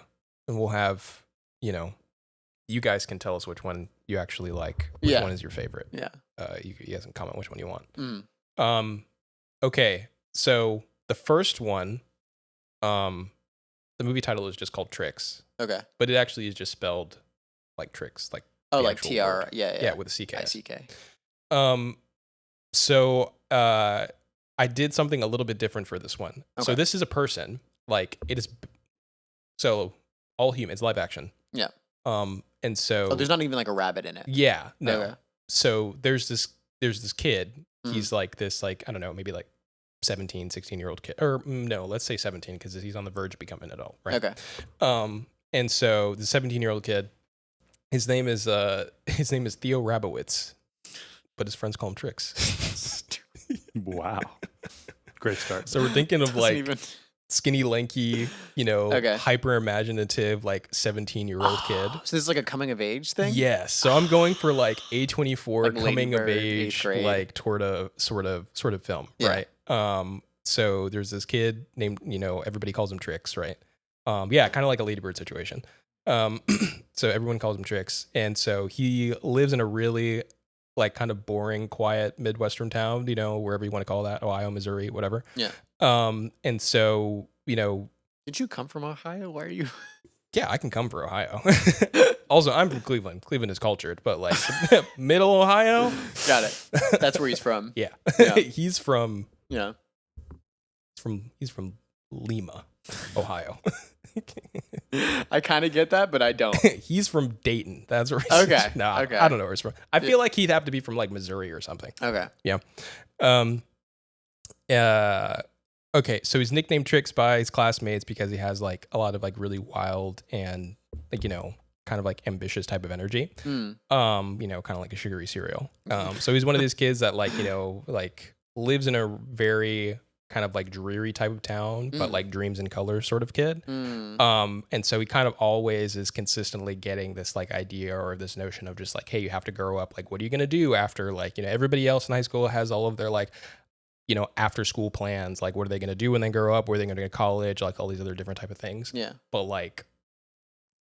and we'll have you guys can tell us which one you actually like. Which Yeah. one is your favorite? Yeah. You guys can comment which one you want. Mm. Okay, so the first one, the movie title is just called Trix, Okay. but it actually is just spelled like Trix, like Oh, the like actual TR. word. Yeah. Yeah, with a CK. ICK. So I did something a little bit different for this one. So Okay. this is a person, like it is, so all human, it's live action. Yeah. And so Oh, there's not even like a rabbit in it. yeah, no. Okay. So there's this kid. Mhm. He's like this, like, I don't know, maybe like 16-year-old kid, or no, let's say 17 because he's on the verge of becoming an adult, right? Okay. And so the 17-year-old kid, his name is Theo Rabowitz, but his friends call him Trix. Wow. Great start. So we're thinking of Doesn't like even- skinny, lanky, Okay. hyper imaginative, like 17-year-old kid. So this is like a coming of age thing? Yes. So I'm going for like A24 Like Lady coming of Bird, age, 8th grade. like toward a sort of film, Yeah. right? So there's this kid named, everybody calls him Trix, right? Yeah, kind of like a Lady Bird situation. So everyone calls him Trix, and so he lives in a really like kind of boring, quiet Midwestern town, wherever you want to call that, Ohio, Missouri, whatever. Yeah. And so Did you come from Ohio? Why are you? yeah, I can come for Ohio. Also, I'm from Cleveland. Cleveland is cultured, but like middle Ohio. Got it. That's where he's from. Yeah. Yeah. he's from Yeah. Lima, Ohio. I kind of get that, but I don't. He's from Dayton. That's where he's Okay, No, okay. I don't know where he's from. I feel like he'd have to be from like Missouri or something. Okay. Okay, so he's nicknamed Trix by his classmates because he has like a lot of like really wild and like kind of like ambitious type of energy. Mm. Kind of like a sugary cereal. So he's one of these kids that like like lives in a very kind of like dreary type of town, but like dreams in color sort of kid. Mm. And so he kind of always is consistently getting this like idea or this notion of just like, hey, you have to grow up. Like, what are you going to do after like, everybody else in high school has all of their like, after school plans. Like, what are they going to do when they grow up? Where are they going to go to college? Like all these other different type of things. Yeah. But like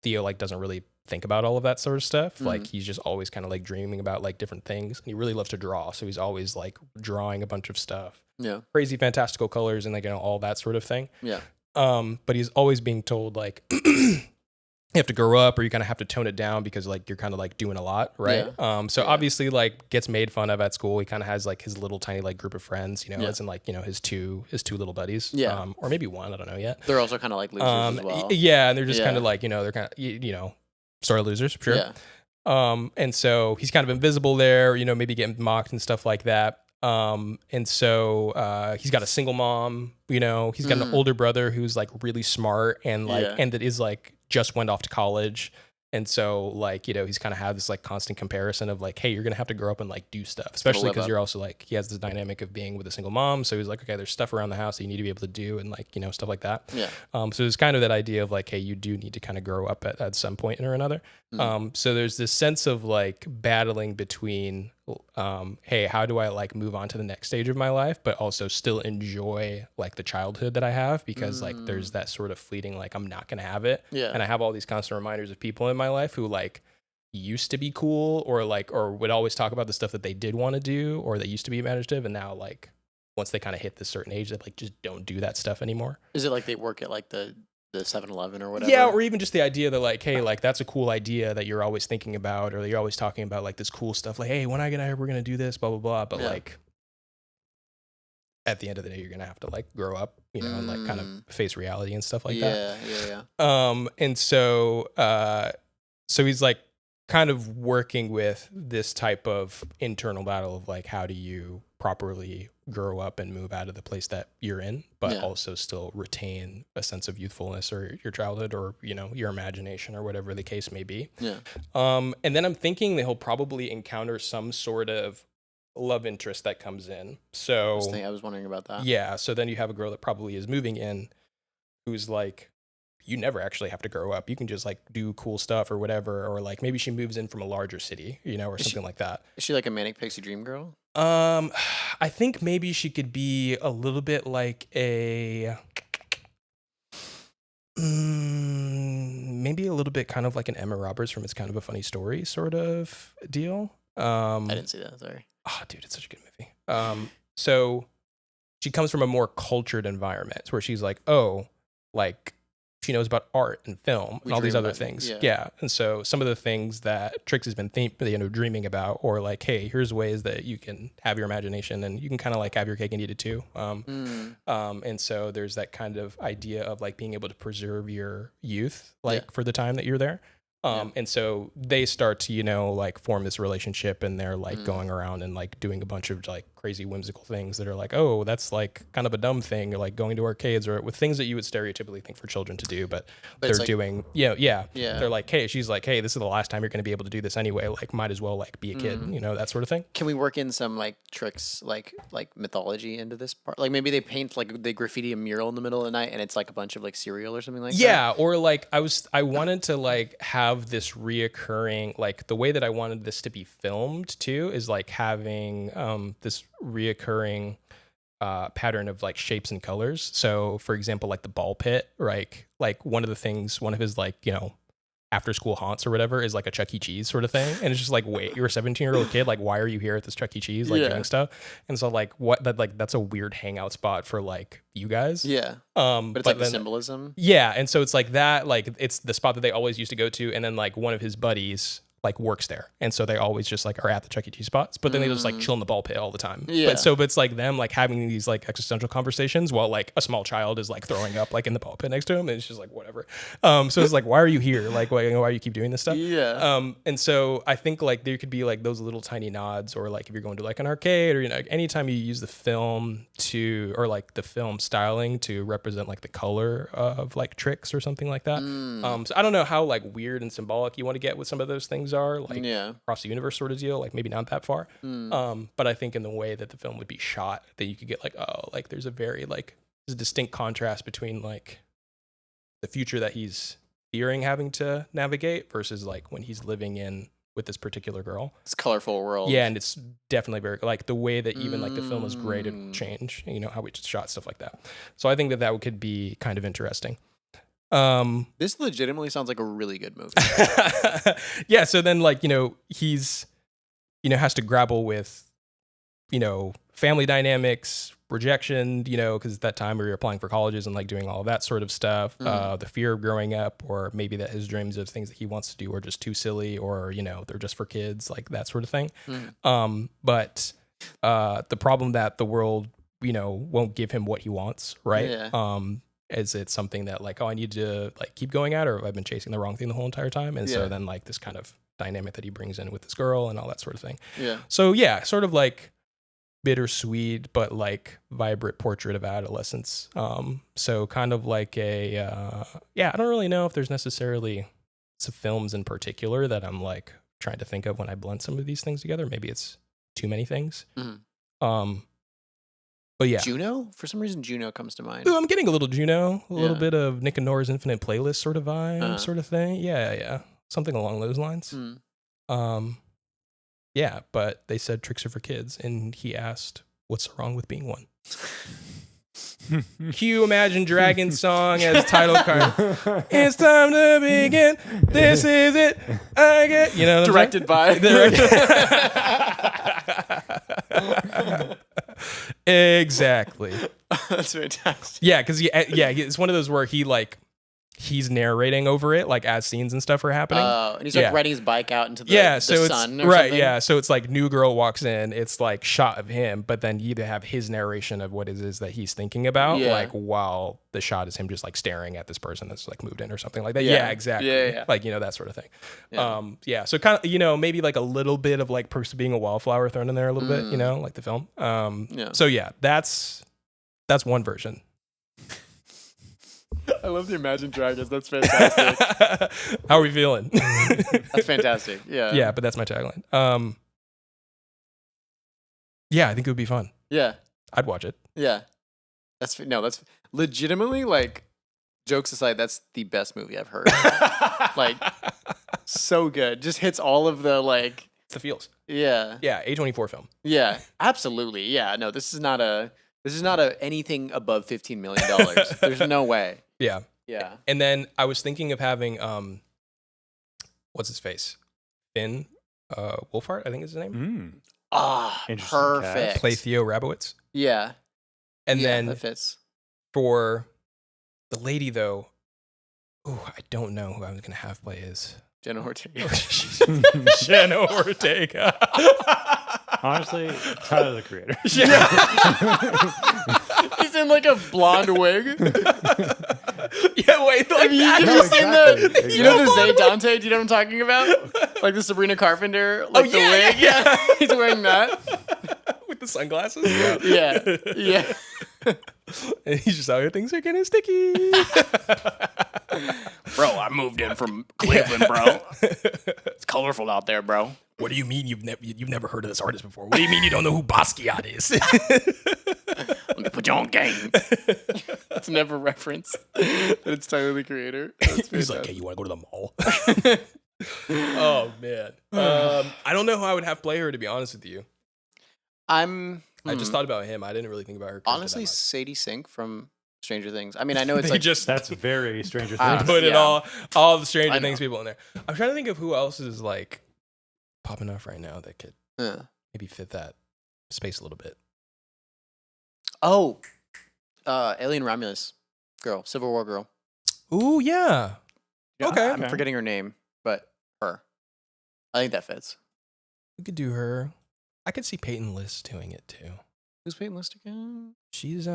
Theo like doesn't really think about all of that sort of stuff. Like he's just always kind of like dreaming about like different things. And he really loves to draw. So he's always like drawing a bunch of stuff. Yeah. Crazy fantastical colors and like all that sort of thing. Yeah. But he's always being told like you have to grow up or you kind of have to tone it down because like you're kind of like doing a lot, right? So obviously like gets made fun of at school. He kind of has like his little tiny like group of friends, you know, as in like, you know, his two little buddies, or maybe one, I don't know yet. They're also kind of like losers as well. Yeah, and they're just kind of like, you know, they're kind of, you know, sort of losers, sure. Yeah. And so he's kind of invisible there, you know, maybe getting mocked and stuff like that. And so he's got a single mom, you know, he's got an older brother who's like really smart and like and that is like just went off to college. And so like, you know, he's kind of had this like constant comparison of like, hey, you're gonna have to grow up and like do stuff, especially because you're also like, he has this dynamic of being with a single mom. So he's like, okay, there's stuff around the house that you need to be able to do and like, you know, stuff like that. So there's kind of that idea of like, hey, you do need to kind of grow up at some point or another. So there's this sense of like battling between hey, how do I like move on to the next stage of my life, but also still enjoy like the childhood that I have, because like there's that sort of fleeting, like I'm not going to have it. And I have all these constant reminders of people in my life who like used to be cool or like, or would always talk about the stuff that they did want to do, or they used to be imaginative. And now like, once they kind of hit this certain age, they like just don't do that stuff anymore. Is it like they work at like the 7-Eleven or whatever? Yeah, or even just the idea that like, hey, like that's a cool idea that you're always thinking about, or you're always talking about like this cool stuff, like, hey, when I get out here, we're gonna do this, blah blah blah. But like, at the end of the day, you're gonna have to like grow up, you know, and like kind of face reality and stuff like that. And so, so he's like kind of working with this type of internal battle of like, how do you properly grow up and move out of the place that you're in, but also still retain a sense of youthfulness or your childhood or, you know, your imagination or whatever the case may be. And then I'm thinking that he'll probably encounter some sort of love interest that comes in. So I was wondering about that. Yeah. So then you have a girl that probably is moving in who's like, you never actually have to grow up. You can just like do cool stuff or whatever. Or like maybe she moves in from a larger city, you know, or something like that. Is she like a manic pixie dream girl? I think maybe she could be a little bit like a, maybe a little bit kind of like an Emma Roberts from It's Kind of a Funny Story sort of deal. I didn't see that. Sorry. Oh, dude, it's such a good movie. So she comes from a more cultured environment where she's like, oh, like, she knows about art and film and all these other things. Yeah. And so some of the things that Trix has been dreaming about, or like, hey, here's ways that you can have your imagination and you can kind of like have your cake and eat it too. And so there's that kind of idea of like being able to preserve your youth, like for the time that you're there. And so they start to, you know, like form this relationship, and they're like going around and like doing a bunch of like crazy whimsical things that are like, oh, that's like kind of a dumb thing, or like going to arcades or with things that you would stereotypically think for children to do, but they're like, doing, they're like, hey, she's like, hey, this is the last time you're going to be able to do this anyway. Like, might as well like be a kid, you know, that sort of thing. Can we work in some like Trix, like mythology into this part? Like maybe they paint like they graffiti a mural in the middle of the night and it's like a bunch of like cereal or something like that. Yeah. Or like I wanted to like have this reoccurring, like the way that I wanted this to be filmed too is like having this reoccurring pattern of like shapes and colors. So for example, like the ball pit, right? Like one of his like, you know, after school haunts or whatever is like a Chuck E. Cheese sort of thing. And it's just like, wait, you're a 17-year-old kid. Like, why are you here at this Chuck E. Cheese, like doing stuff? And so like that's a weird hangout spot for like you guys. Yeah. But it's like the symbolism. Yeah. And so it's like that, like it's the spot that they always used to go to. And then like one of his buddies like works there, and so they always just like are at the Chuck E. Cheese spots, but then they just like chill in the ball pit all the time. But it's like them like having these like existential conversations while like a small child is like throwing up like in the ball pit next to him, and it's just like whatever. So it's like, why are you here? Like why do you keep doing this stuff? And so I think like there could be like those little tiny nods, or like if you're going to like an arcade, or you know, anytime you use the film to, or like the film styling to represent like the color of like Trix or something like that. So I don't know how like weird and symbolic you want to get with some of those things are, like across the universe sort of deal, like maybe not that far. But I think in the way that the film would be shot, that you could get like, oh, like there's a distinct contrast between like the future that he's fearing having to navigate versus like when he's living in with this particular girl. It's a colorful world. Yeah, and it's definitely very like the way that even like the film is graded will change, you know, how we just shot stuff like that. So I think that could be kind of interesting. This legitimately sounds like a really good movie. Yeah, so then like, you know, he's, you know, has to grapple with, you know, family dynamics, rejection, because at that time we were applying for colleges and like doing all of that sort of stuff. The fear of growing up, or maybe that his dreams of things that he wants to do are just too silly, or they're just for kids, like that sort of thing. But the problem that the world won't give him what he wants, right? Yeah. Is it something that like, oh, I need to like keep going at, or have I been chasing the wrong thing the whole entire time? And so then like this kind of dynamic that he brings in with this girl and all that sort of thing. Yeah. So yeah, sort of like bittersweet but like vibrant portrait of adolescence. So kind of like a I don't really know if there's necessarily some films in particular that I'm like trying to think of when I blend some of these things together. Maybe it's too many things. But yeah, Juno, for some reason Juno comes to mind. Ooh, I'm getting a little Juno, a little bit of Nick and Nora's Infinite Playlist sort of vibe, sort of thing. Yeah, something along those lines. Yeah, but they said tricks are for kids, and he asked, "What's wrong with being one?" Cue Imagine Dragons song as title card. It's time to begin. This is it. I get Directed by. Exactly. That's fantastic. Yeah, because it's one of those where he's narrating over it, like as scenes and stuff are happening. And he's like riding his bike out into the so sun. It's right. Something. Yeah, so it's like new girl walks in. It's like shot of him, but then you either have his narration of what it is that he's thinking about, like while the shot is him just like staring at this person that's like moved in or something like that. Yeah, exactly. Yeah. Like that sort of thing. So kind of maybe like a little bit of like person being a wallflower thrown in there a little bit, like the film. So yeah, that's one version. I love the Imagine Dragons. That's fantastic. How are we feeling? That's fantastic. Yeah. Yeah, but that's my tagline. Yeah, I think it would be fun. Yeah. I'd watch it. Yeah. That's legitimately, like, jokes aside, that's the best movie I've heard. Like, so good. Just hits all of the, like... It's the feels. Yeah. Yeah, A24 film. Yeah, absolutely. Yeah, no, this is not a anything above $15 million. There's no way. Yeah. Yeah. And then I was thinking of having what's his face? Finn Wolfhard, I think is his name. Perfect. Cast. Play Theo Rabowitz. Yeah. And then that fits. For the lady though, I don't know who I was gonna have play his. Jenna Ortega. Jenna Ortega. Honestly, Tyler the Creator. Yeah. He's in like a blonde wig. Yeah, wait. Like you know the Zay Dante? Do you know what I'm talking about? Like the Sabrina Carpenter, like the wig. Yeah. He's wearing that with the sunglasses. Yeah. And he's just out here. Things are getting sticky. Bro, I moved in from Cleveland, bro. It's colorful out there, bro. What do you mean you've never heard of this artist before? What do you mean you don't know who Basquiat is? Let me put you on game. It's never referenced that it's Tyler the Creator. He's like, hey, you want to go to the mall? Oh, man. I don't know who I would have play her, to be honest with you. I just thought about him. I didn't really think about her. Honestly, Sadie Sink from Stranger Things. I mean, I know it's like... That's very Stranger Things. Put it all the Stranger Things people in there. I'm trying to think of who else is like popping off right now that could maybe fit that space a little bit. Oh, Alien Romulus girl, Civil War girl. Ooh, yeah. Okay. I'm forgetting her name, but her. I think that fits. We could do her. I could see Peyton List doing it too. Who's Peyton List again? She's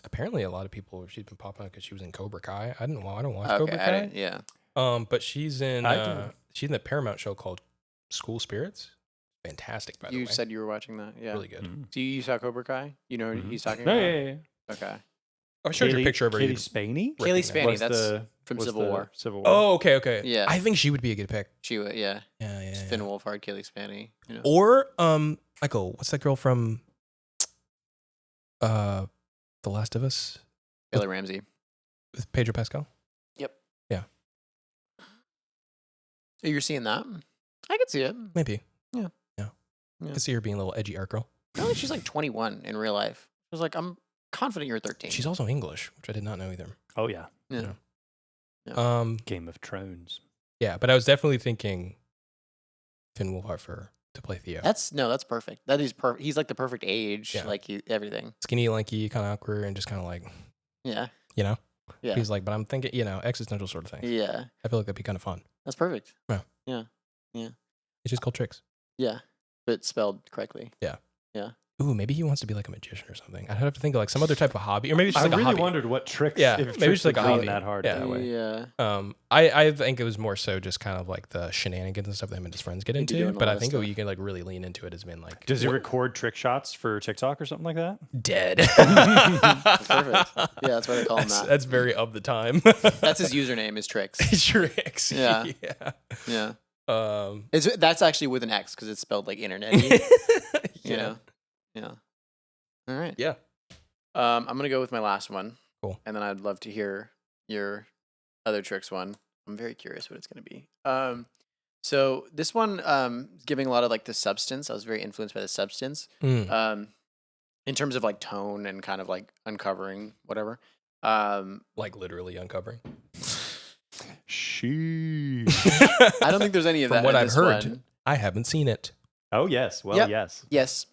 apparently a lot of people. She's been popping up because she was in Cobra Kai. I don't watch Cobra Kai. Yeah. But she's in the Paramount show called School Spirits. Fantastic, by the way. You said you were watching that. Yeah. Really good. Do you saw Cobra Kai? You know what he's talking Oh, about? yeah. Okay. I showed you a picture of her. Katie Spaney? Kaylee Spaney, What's that's from Civil War. Civil War. Oh, okay. Yeah. I think she would be a good pick. She would, yeah. Yeah. Finn Wolfhard, Kaylee Spaney. You know. Or Michael, what's that girl from The Last of Us? Bella Ramsey. With Pedro Pascal? Yep. Yeah. So you're seeing that? I could see it. Maybe. Yeah. I could see her being a little edgy art girl. Apparently she's like 21 in real life. I was like, I'm confident you're 13. She's also English, which I did not know either. Oh, yeah. Yeah. Game of Thrones. Yeah, but I was definitely thinking Finn Wolfhard for to play Theo. That's perfect. That is perfect. He's like the perfect age, Yeah. like everything. Skinny, lanky, kind of awkward, and just kind of like, Yeah. you know? Yeah. He's like, but I'm thinking, you know, existential sort of thing. Yeah. I feel like that'd be kind of fun. That's perfect. Yeah. Yeah. Yeah. It's just called Tricks. Yeah. But spelled correctly. Yeah. Yeah. Ooh, maybe he wants to be like a magician or something. I'd have to think of like some other type of hobby, or maybe it's just I like a really hobby. wondered what tricks. Yeah, if maybe tricks it's like would a lean hobby. that hard Yeah. that way. Yeah. I think it was more so just kind of like the shenanigans and stuff that him and his friends get He'd be doing into. all But I that think stuff. you can like really lean into it has been like Does he record trick shots for TikTok or something like that? dead. That's perfect. Yeah, that's why they call him that. That's very of the time. That's his username is Tricks. Tricks. Yeah. Yeah. Yeah. That's actually with an X because it's spelled like internet. You know? Yeah. All right. Yeah. I'm gonna go with my last one. Cool. And then I'd love to hear your other Tricks one. I'm very curious what it's gonna be. So this one, giving a lot of like the substance. I was very influenced by the substance. Mm. In terms of like tone and kind of like uncovering whatever. Like literally uncovering. Sheesh. I don't think there's any of From that. what in I've this heard, one. I haven't seen it. Oh yes. Well, Yep. yes. Yes.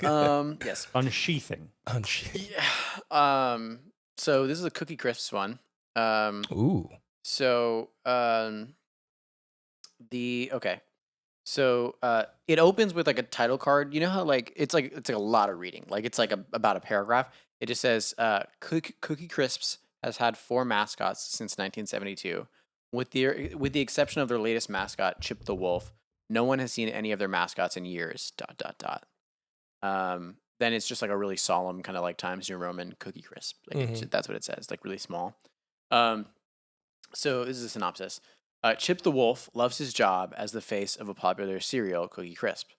Yes. Unsheathing. Yeah. So this is a Cookie Crisps one. Ooh. So So it opens with like a title card. You know how like it's like a lot of reading. Like it's like about a paragraph. It just says Cookie Crisps has had 4 mascots since 1972. With the exception of their latest mascot, Chip the Wolf, no one has seen any of their mascots in years. ... Then it's just like a really solemn kind of like Times New Roman Cookie Crisp. Like that's what it says, like really small. So this is a synopsis. Chip the Wolf loves his job as the face of a popular cereal, Cookie Crisp.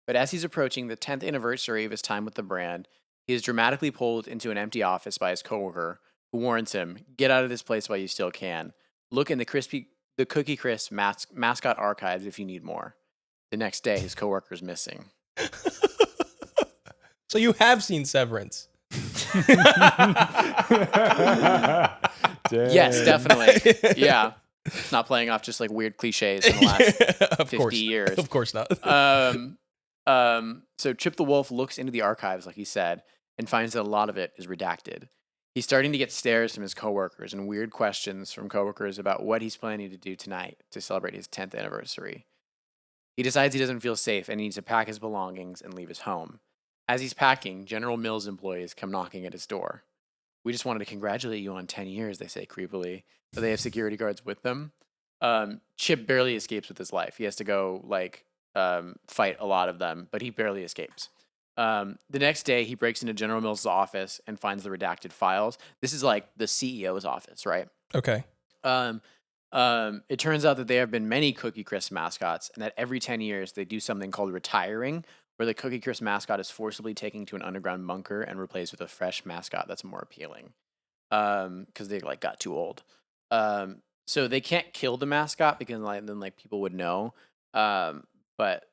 But as he's approaching the 10th anniversary of his time with the brand, he is dramatically pulled into an empty office by his coworker, who warns him, "Get out of this place while you still can. Look in the Cookie Crisp mascot archives if you need more." The next day, his coworker is missing. So you have seen Severance. Yes, definitely. Yeah. Not playing off just like weird cliches in the last of 50 years. Of course not. So Chip the Wolf looks into the archives, like he said, and finds that a lot of it is redacted. He's starting to get stares from his coworkers and weird questions from coworkers about what he's planning to do tonight to celebrate his 10th anniversary. He decides he doesn't feel safe and needs to pack his belongings and leave his home. As he's packing, General Mills employees come knocking at his door. "We just wanted to congratulate you on 10 years, they say creepily. But they have security guards with them. Chip barely escapes with his life. He has to go, like, fight a lot of them, but he barely escapes. The next day, he breaks into General Mills' office and finds the redacted files. This is, like, the CEO's office, right? Okay. It turns out that there have been many Cookie Crisp mascots, and that every 10 years, they do something called retiring, where the Cookie Crisp mascot is forcibly taken to an underground bunker and replaced with a fresh mascot that's more appealing. Because they, like, got too old. So they can't kill the mascot because then people would know. But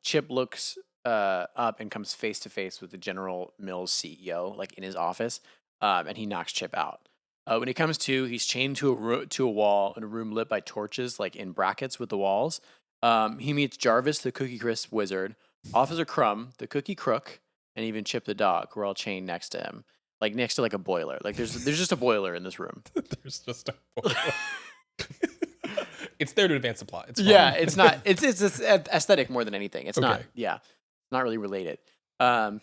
Chip looks up and comes face to face with the General Mills CEO, like in his office, and he knocks Chip out. When he comes to, he's chained to a wall in a room lit by torches, like in brackets with the walls. He meets Jarvis, the Cookie Crisp wizard, Officer Crumb, the Cookie Crook, and even Chip the dog, who are all chained next to him. Like next to like a boiler. Like there's just a boiler in this room. There's just a boiler. It's there to advance the plot. It's fine. Yeah, it's not. It's aesthetic more than anything. It's not. Okay. Yeah, it's not really related. They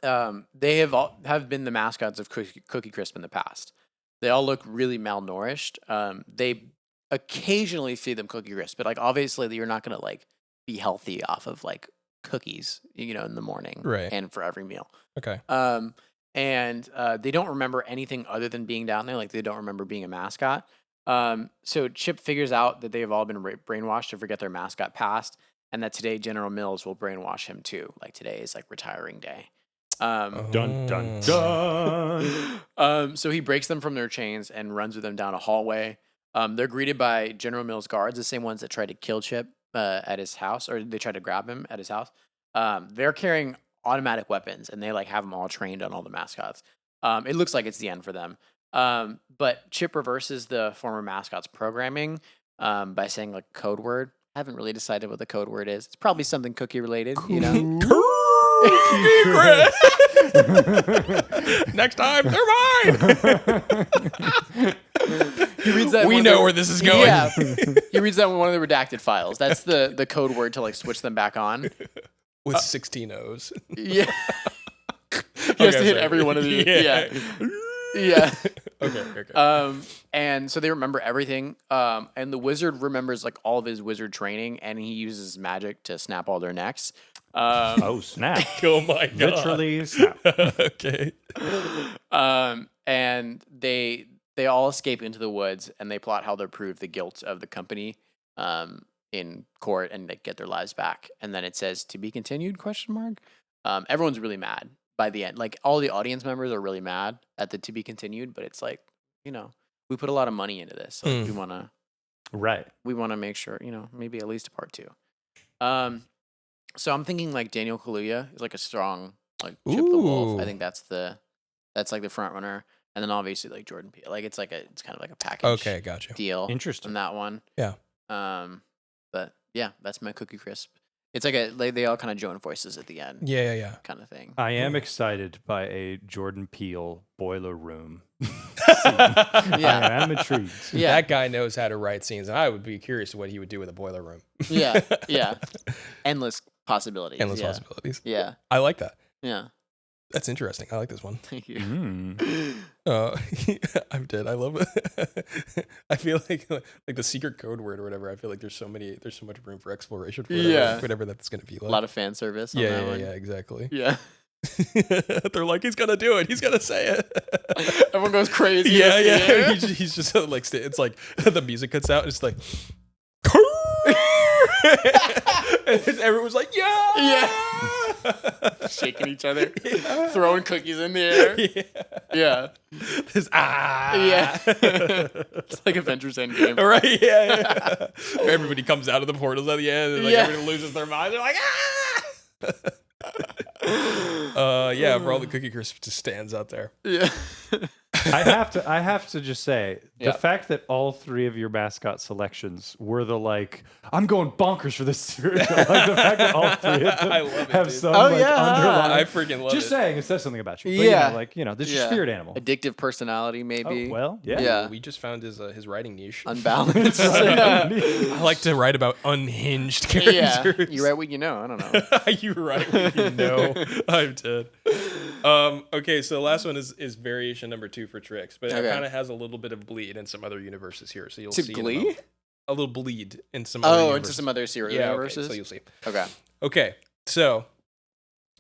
have been the mascots of Cookie Crisp in the past. They all look really malnourished. They occasionally feed them Cookie Crisp, but like obviously you're not gonna like be healthy off of like cookies, in the morning, Right. and for every meal. Okay. And they don't remember anything other than being down there. Like they don't remember being a mascot. So Chip figures out that they have all been brainwashed to forget their mascot past, and that today General Mills will brainwash him too. Like today is like retiring day. Dun dun dun. So he breaks them from their chains and runs with them down a hallway. They're greeted by General Mills guards, the same ones that tried to kill Chip at his house, or they tried to grab him at his house. They're carrying automatic weapons, and they like have them all trained on all the mascots. It looks like it's the end for them. But Chip reverses the former mascot's programming by saying like a code word, Haven't really decided what the code word is. It's probably something cookie related, you know. Next time, they're mine. He reads that. We one know of the- where this is going. Yeah, he reads that in one of the redacted files. That's the code word to like switch them back on. With 16 O's. Yeah, he has to hit sorry. every one of these. Yeah. Yeah. Okay. And so they remember everything. And the wizard remembers like all of his wizard training, and he uses magic to snap all their necks. Oh snap! Oh my god. Literally snap. Okay. And they all escape into the woods, and they plot how they'll prove the guilt of the company in court, and they get their lives back. And then it says to be continued ? Everyone's really mad by the end. Like all the audience members are really mad at the to be continued, but it's like, you know, we put a lot of money into this, so we wanna make sure, you know, maybe at least a part 2. So I'm thinking like Daniel Kaluuya is like a strong like Chip the Wolf. I think that's like the front runner, and then obviously like Jordan Peele. Like it's kind of like a package. Okay, gotcha. Deal. Interesting. On that one. Yeah. But yeah, that's my Cookie Crisp. It's like they all kind of join voices at the end. Yeah. Kind of thing. I am excited by a Jordan Peele boiler room. Yeah. I am intrigued. Yeah. That guy knows how to write scenes. I would be curious what he would do with a boiler room. Yeah. Endless possibilities. Endless possibilities. Yeah. I like that. Yeah. That's interesting. I like this one. Thank you. I'm dead. I love it. I feel like the secret code word or whatever. I feel like there's so much room for exploration for whatever that's gonna be like. A lot of fan service. On that one. Yeah, exactly. Yeah. They're like, he's gonna do it. He's gonna say it. Everyone goes crazy. Yeah. He's just like, it's like the music cuts out. And it's like, and everyone's like, yeah. Shaking each other, throwing cookies in the air. Yeah. Yeah. It's like Avengers Endgame. Right. Yeah. Everybody comes out of the portals at the end, and like everybody loses their mind. They're like, for all the Cookie Crisp just stands out there. Yeah. I have to just say the Yep. fact that all 3 of your mascot selections were the like I'm going bonkers for this cereal. Like the fact that all 3 of them I love it, have dude. some Oh, like yeah. underlying. I freaking love just it. saying it says something about you. But, Yeah. this is your spirit animal. Addictive personality, Oh, maybe. well, yeah. Yeah. We just found his writing niche. Unbalanced. I like to write about unhinged characters. Yeah. You write what you know. I don't know. You write what you know. I'm dead. Okay, so the last one is variation number 2 for tricks, but it kind of has a little bit of bleed in some other universes here. So you'll To see Glee? a little bleed in some other universes. Into some other serial Okay, universes. so you'll see. Okay. So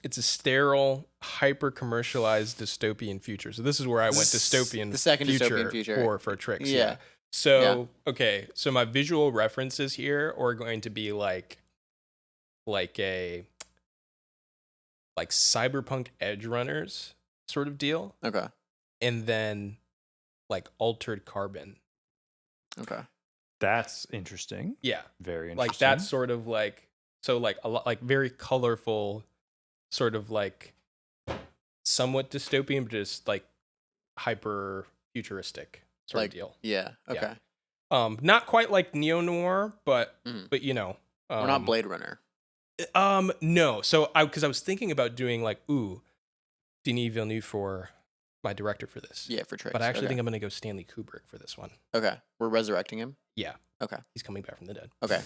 it's a sterile, hyper commercialized dystopian future. So this is where I went dystopian. The second dystopian future. for tricks. Yeah. So so my visual references here are going to be like cyberpunk Edge Runners sort of deal, Okay. and then like Altered Carbon. Okay. That's interesting. Yeah, Very interesting. like that sort of like a lot like very colorful, sort of like somewhat dystopian, but just like hyper futuristic sort of deal. Yeah. Okay. Not quite like neo noir, but you know, We're not Blade Runner. No. So because I was thinking about doing like Denis Villeneuve for my director for this. Yeah, for tricks. But I actually think I'm gonna go Stanley Kubrick for this one. Okay. We're resurrecting him. Yeah. Okay. He's coming back from the dead. Okay.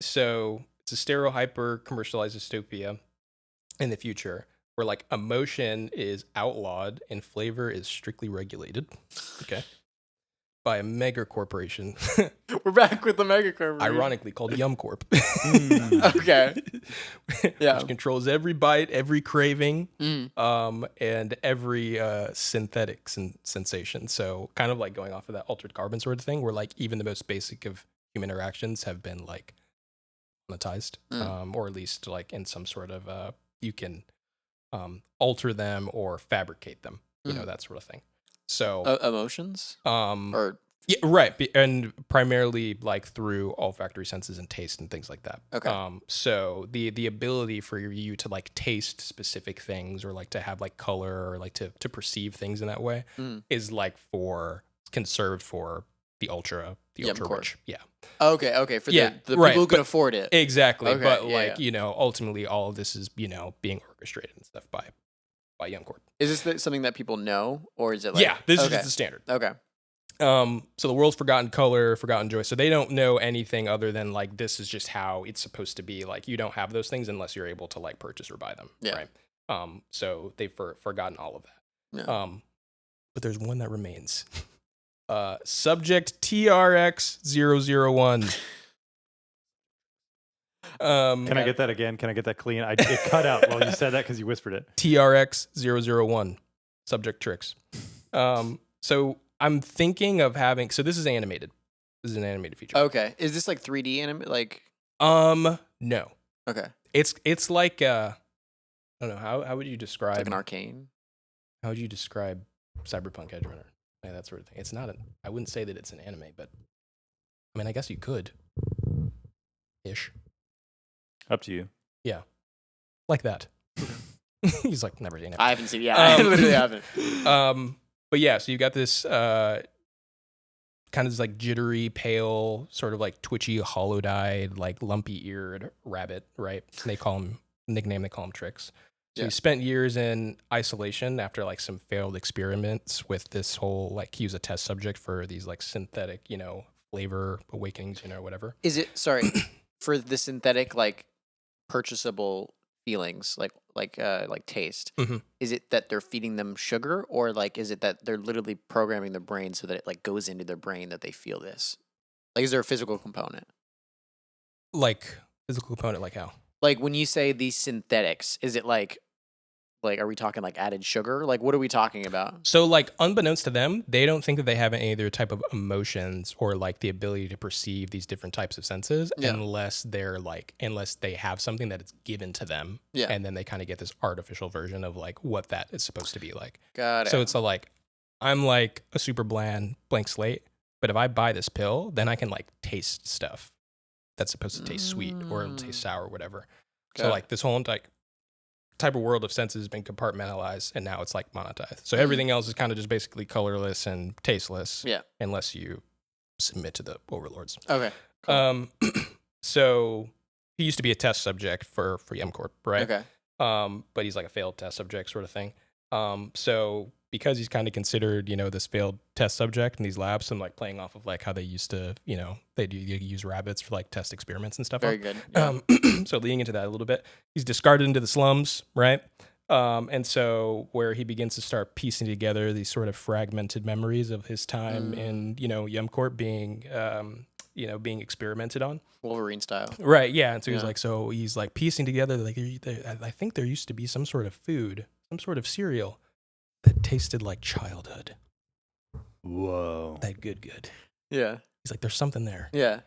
So it's a sterile hyper commercialized dystopia in the future where like emotion is outlawed and flavor is strictly regulated. Okay. By a mega corporation. We're back with the mega corporation. Ironically called Yum Corp. Okay. Yeah. Which controls every bite, every craving, Mm. and every synthetic sensation. So kind of like going off of that Altered Carbon sort of thing, where like even the most basic of human interactions have been like monetized, or at least like in some sort of you can alter them or fabricate them, you know, that sort of thing. So Emotions? Or yeah, right, and primarily like through olfactory senses and taste and things like that. Okay. So the ability for you to like taste specific things or like to have like color or like to perceive things in that way is like conserved for the ultra Corp. rich. Yeah. Okay. For Yeah, the right, people who can but- afford it. Exactly. Okay, But yeah, like, you know, ultimately all of this is, you know, being orchestrated and stuff by Yum Corp. Is this something that people know, or is it like? Yeah, this is okay. just the standard. Okay. So the world's forgotten color, forgotten joy. So they don't know anything other than like this is just how it's supposed to be. Like you don't have those things unless you're able to like purchase or buy them. Yeah. Right. So they've forgotten all of that. Yeah. But there's one that remains. Subject TRX001. Can I get that again? Can I get that clean? It cut out while you said that because you whispered it. TRX001. Subject tricks. So I'm thinking of having. So this is animated. This is an animated feature. Okay. Is this like 3D Like. No. Okay. It's like I don't know how would you describe It's like an arcane. how would you describe Cyberpunk Edge Runner? Like that sort of thing. It's not I wouldn't say that it's an anime, but I mean I guess you could. Ish. Up to you. Yeah. Like that. He's like never seen it. I haven't seen it. Yeah, I literally haven't. But yeah, so you got this kind of this like jittery, pale, sort of like twitchy, hollow-eyed, like lumpy-eared rabbit, right? And they call him Trix. So he spent years in isolation after like some failed experiments with this whole like he was a test subject for these like synthetic, you know, flavor awakenings, you know, whatever. Is it for the synthetic like purchasable feelings like taste? Mhm. Is it that they're feeding them sugar, or like is it that they're literally programming their brain so that it like goes into their brain that they feel this? Like, is there a physical component? Like physical component, like how? Like when you say these synthetics, is it like are we talking like added sugar? Like what are we talking about? So like unbeknownst to them, they don't think that they have any other type of emotions or like the ability to perceive these different types of senses unless they have something that is given to them. Yeah. And then they kind of get this artificial version of like what that is supposed to be like. Got it. So it's like I'm like a super blank slate, but if I buy this pill, then I can like taste stuff that's supposed to taste sweet or it'll taste sour or whatever. So like this whole like type of world of senses has been compartmentalized and now it's like monetized. So everything else is kind of just basically colorless and tasteless. Yeah. Unless you submit to the overlords. Okay. Cool. So he used to be a test subject for Yum Corp, right? Okay. But he's like a failed test subject sort of thing. So because he's kind of considered, you know, this failed test subject in these labs and like playing off of like how they used to, you know, they use rabbits for like test experiments and stuff. Very good. Yeah. So leading into that a little bit, he's discarded into the slums, right? And so where he begins to start piecing together these sort of fragmented memories of his time in, you know, Yum Corp being, you know, being experimented on. Wolverine style. Right. Yeah. And so he's like piecing together, like, I think there used to be some sort of food, some sort of cereal that tasted like childhood. Whoa. That good. Yeah. He's like, there's something there. Yeah.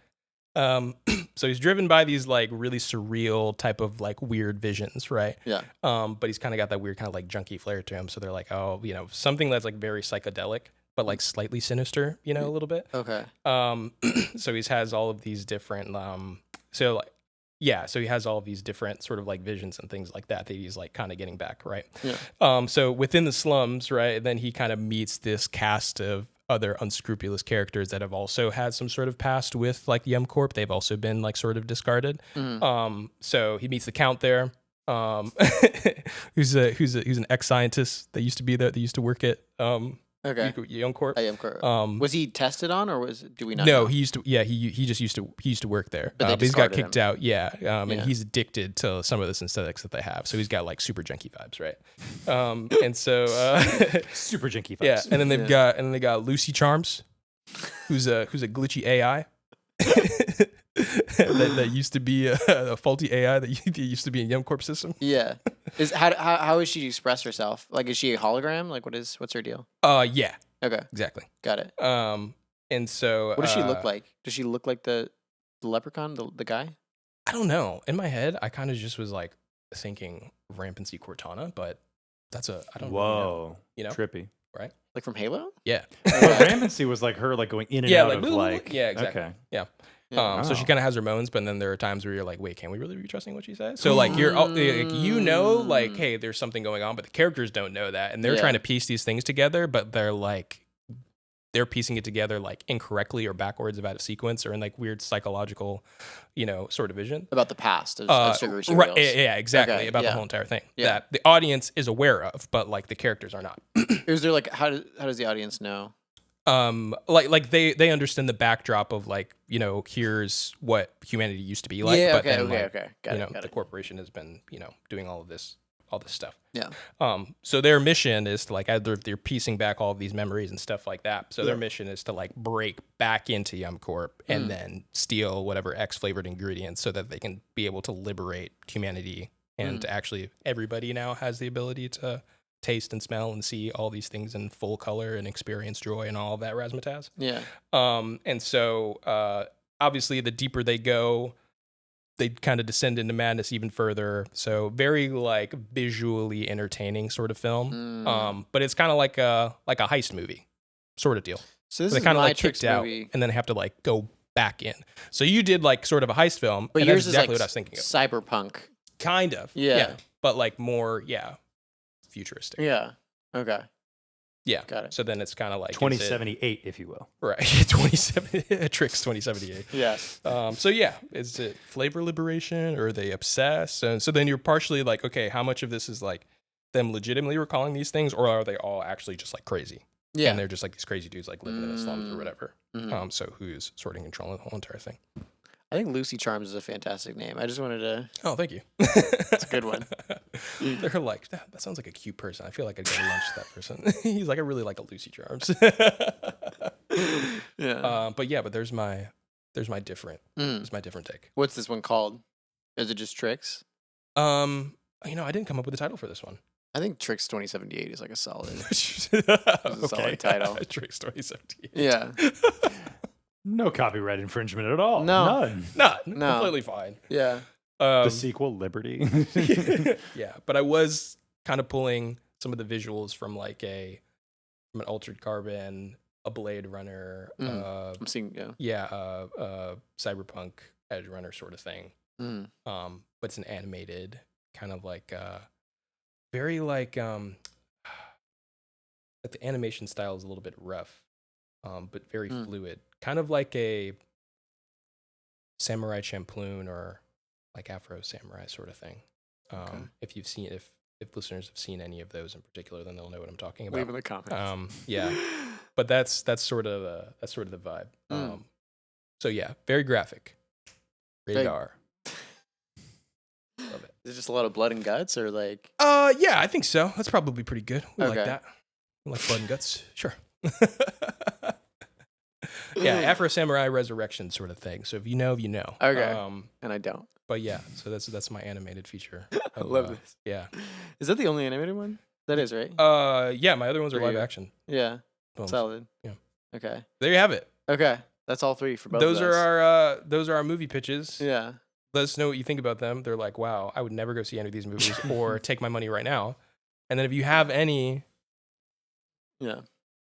So he's driven by these like really surreal type of like weird visions, right? Yeah. But he's kind of got that weird kind of like junky flair to him. So they're like, oh, you know, something that's like very psychedelic, but like slightly sinister, you know, a little bit. Okay. So he has all of these different, so he has all of these different sort of like visions and things like that he's like kind of getting back, right? Yeah. So within the slums, right, then he kind of meets this cast of other unscrupulous characters that have also had some sort of past with like Yum Corp. They've also been like sort of discarded. So he meets the Count there, who's an ex-scientist that used to be there, that used to work at Okay. Yum Corp. Yum Corp. Was he tested on, or do we not No, know? he used to. Yeah, he just used to work there. But they he's got discarded kicked him. out. Yeah, and he's addicted to some of the synthetics that they have. So he's got like super junky vibes, right? And so Super jinky vibes. yeah, and then they got Lucy Charms, who's a glitchy AI that used to be a faulty AI that used to be in Yum Corp system. Yeah. How is she express herself? Like, is she a hologram? Like, what's her deal? Yeah, Okay. exactly. Got it. And so What does she look like? Does she look like the leprechaun, the guy? I don't know. In my head, I kind of just was like thinking Rampancy Cortana, but I don't really know. Whoa. You know? Trippy. Right? Like from Halo? Yeah. Well, Rampancy was like her like going in and out like, of like. yeah, exactly. Okay. Yeah. Yeah. So she Wow. kind of has her moments, but then there are times where you're like, wait, can we really be trusting what she says? So like you're like, you know, like, hey, there's something going on, but the characters don't know that, and they're Yeah. trying to piece these things together, but they're like, they're piecing it together like incorrectly or backwards about a sequence or in like weird psychological, sort of vision. About the past of sugary Right, cereals. yeah, exactly. Okay, about the yeah. whole entire thing Yeah. that the audience is aware of, but like the characters are not. Is there like how does the audience know? Like they understand the backdrop of like, here's what humanity used to be like. Yeah, but okay, then, okay, like, okay. Got the it. corporation has been, doing all this stuff. Yeah. So their mission is to like, either they're piecing back all of these memories and stuff like that. So their mission is to like break back into Yum Corp and then steal whatever X flavored ingredients so that they can be able to liberate humanity. And actually everybody now has the ability to taste and smell and see all these things in full color and experience joy and all of that razzmatazz. Yeah. And so obviously the deeper they go, they kind of descend into madness even further. So very like visually entertaining sort of film. But it's kind of like a heist movie sort of deal. So this They is kind of my like Tricks kicked out movie. and then have to like go back in. So you did like sort of a heist film, But and yours that's is exactly like what I was thinking of. cyberpunk. Kind of. Yeah. But like more, futuristic. Yeah. Okay. Yeah. Got it. So then it's kind of like 2078, if you will. Right. 27 Tricks 2078. Yeah. So yeah, is it flavor liberation or are they obsessed? And so then you're partially like, okay, how much of this is like them legitimately recalling these things, or are they all actually just like crazy? Yeah. And they're just like these crazy dudes like living in the slums or whatever. Mhm. So who's sorting control of the whole entire thing? I think Lucy Charms is a fantastic name. I just wanted to. Oh, thank you. It's a good one. They're like, that sounds like a cute person. I feel like I'd go to lunch with that person. He's like, I really like a Lucy Charms. Yeah. But there's my different take. What's this one called? Is it just Tricks? I didn't come up with a title for this one. I think Tricks 2078 is like a solid. Okay. solid title. Tricks 2078. Yeah. No copyright infringement at all. No. None. No. Completely fine. Yeah. The sequel, Liberty. Yeah, but I was kind of pulling some of the visuals from like an Altered Carbon, a Blade Runner, I'm seeing. Cyberpunk Edge Runner sort of thing. But it's an animated kind of like very like the animation style is a little bit rough, but very fluid, kind of like a Samurai Champloo or like Afro Samurai sort of thing. Okay. If you've seen, if listeners have seen any of those in particular, then they'll know what I'm talking about. Leave in the comments. Yeah, but that's sort of the vibe. So yeah, very graphic. Rated R. Love it. Is it just a lot of blood and guts, or like? Yeah, I think so. That's probably pretty good. We like Okay. that. We like blood and guts. Sure. Yeah, Afro Samurai Resurrection sort of thing. So if you know, you know. Okay. And I don't. But yeah, so that's my animated feature. I love this. Yeah. Is that the only animated one? That is, right? Yeah, my other ones are For live you. action. Yeah. Films. Solid. Yeah. Okay. There you have it. Okay. That's all three for both Those of are us. our movie pitches. Yeah. Let us know what you think about them. They're like, wow, I would never go see any of these movies or take my money right now. And then if you have any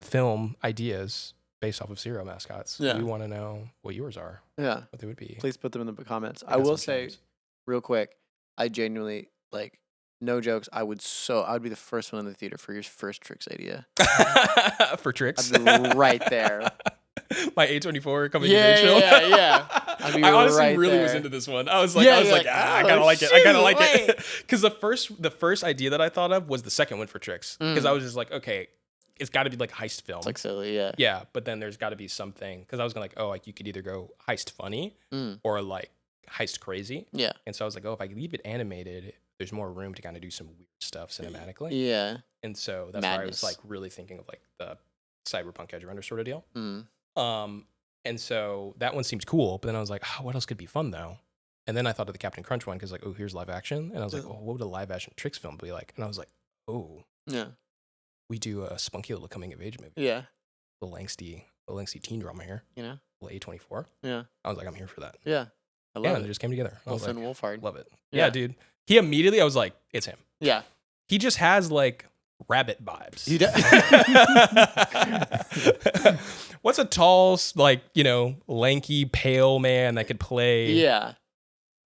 film ideas based off of serial mascots, we want to know what yours are, Yeah. what they would be. Please put them in the comments. I I got will some say chums. real quick, I genuinely like no jokes. I would be the first one in the theater for your first Tricks idea. For Tricks. I'd be right there. My A24 coming Yeah, of age film. yeah. I'd be I honestly right really was there. into this one. I was like, Yeah, I you're like, I oh, kind of like it. I kind of like shoot, it. Because the first idea that I thought of was the second one for Tricks. Because I was just like, okay, it's got to be like a heist film. It's like silly, yeah. Yeah, but then there's got to be something. Because I was gonna like, oh, like you could either go heist funny or like heist crazy. Yeah. And so I was like, oh, if I leave it animated, there's more room to kind of do some weird stuff cinematically. Yeah. And so that's why I was Madness. like really thinking of like the Cyberpunk Edge Runner sort of deal. Mm. And so that one seemed cool, but then I was like, oh, what else could be fun though? And then I thought of the Captain Crunch one because like, oh, here's live action, and I was like, oh, what would a live action Tricks film be like? And I was like, oh, Yeah. we do a spunky little coming of age movie, Yeah. the langsty teen drama here, You know? little A24. Yeah. I was like, I'm here for that. Yeah. I Yeah, love and it it. just came together. I was Wolf and like, Wolfhard. love it. Yeah. Yeah, dude. He immediately, I was like, it's him. Yeah. He just has like rabbit vibes. He does. What's a tall, like, lanky, pale man that could play Yeah.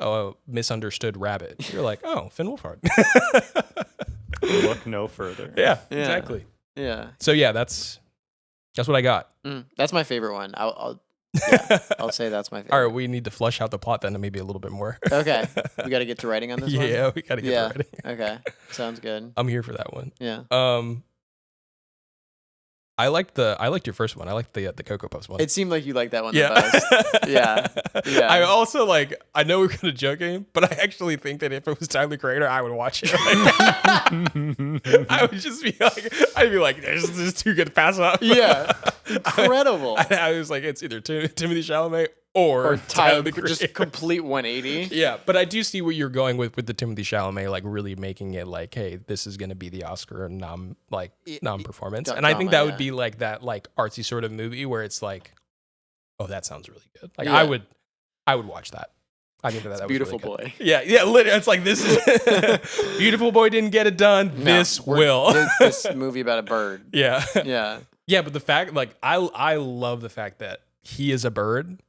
a misunderstood rabbit? You're like, oh, Finn Wolfhard. Look no further. Yeah, Yeah. exactly. Yeah. So yeah, that's That's what I got. That's my favorite one. I'll say that's my favorite. All right, we need to flush out the plot then, maybe a little bit more. Okay, we got to get to writing on this one. Yeah, we got to get to writing. Okay, sounds good. I'm here for that one. Yeah. I liked your first one. I liked the Cocoa Puffs one. It seemed like you liked that one Yeah. the best. Yeah. I also I know we're kind of joking, but I actually think that if it was Tyler Creator, I would watch it. I would just be like, I'd be like, this is too good to pass up. Yeah. Incredible. I was like, it's either Timothy Chalamet or Tyler the Creator. Just complete 180. Yeah, but I do see what you're going with the Timothy Chalamet, like really making it like, hey, this is going to be the Oscar nom performance, and I think that would be like that like artsy sort of movie where it's like, oh, that sounds really good. Like I would watch that. I think that was Beautiful really good. Boy. Yeah, literally, it's like this is Beautiful Boy didn't get it done. No, this will. This movie about a bird. Yeah, Yeah. yeah, but the fact, like, I love the fact that he is a bird,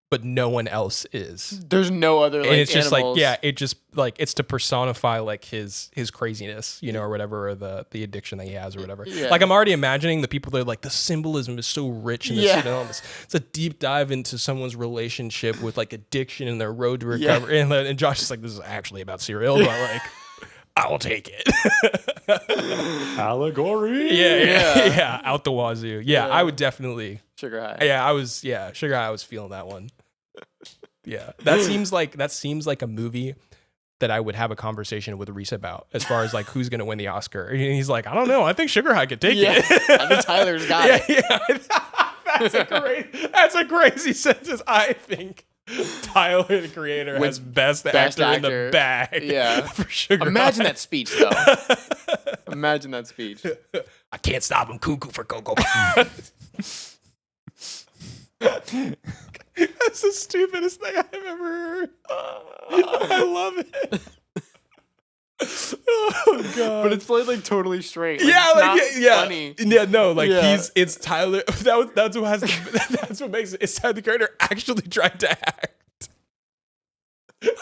but no one else is. There's no other like, and it's just animals. like, yeah, it just like it's to personify like his craziness, you know, or whatever, or the addiction that he has or whatever. Yeah. Like I'm already imagining the people that are like, the symbolism is so rich in this film. It's a deep dive into someone's relationship with like addiction and their road to recovery. And Josh is like, this is actually about cereal, but like, I'll take it. Allegory. Yeah, out the wazoo. Yeah, I would definitely. Sugar High. Yeah, Sugar High. I was feeling that one. Yeah, that seems like a movie that I would have a conversation with Reese about, as far as like who's gonna win the Oscar. And he's like, I don't know. I think Sugar High could take it. I think Tyler's got it. Yeah. That's a crazy sentence. I think Tyler the Creator has best actor in the bag. Yeah, for Sugar Imagine High. that speech though. Imagine that speech. I can't stop him, cuckoo for Cocoa Puffs. That's the stupidest thing I've ever heard. I love it. Oh god! But it's played like totally straight. Like, Yeah, it's like not funny. yeah, no, like Yeah. it's Tyler. That's what has that's what makes it. It's Tyler the Creator actually tried to act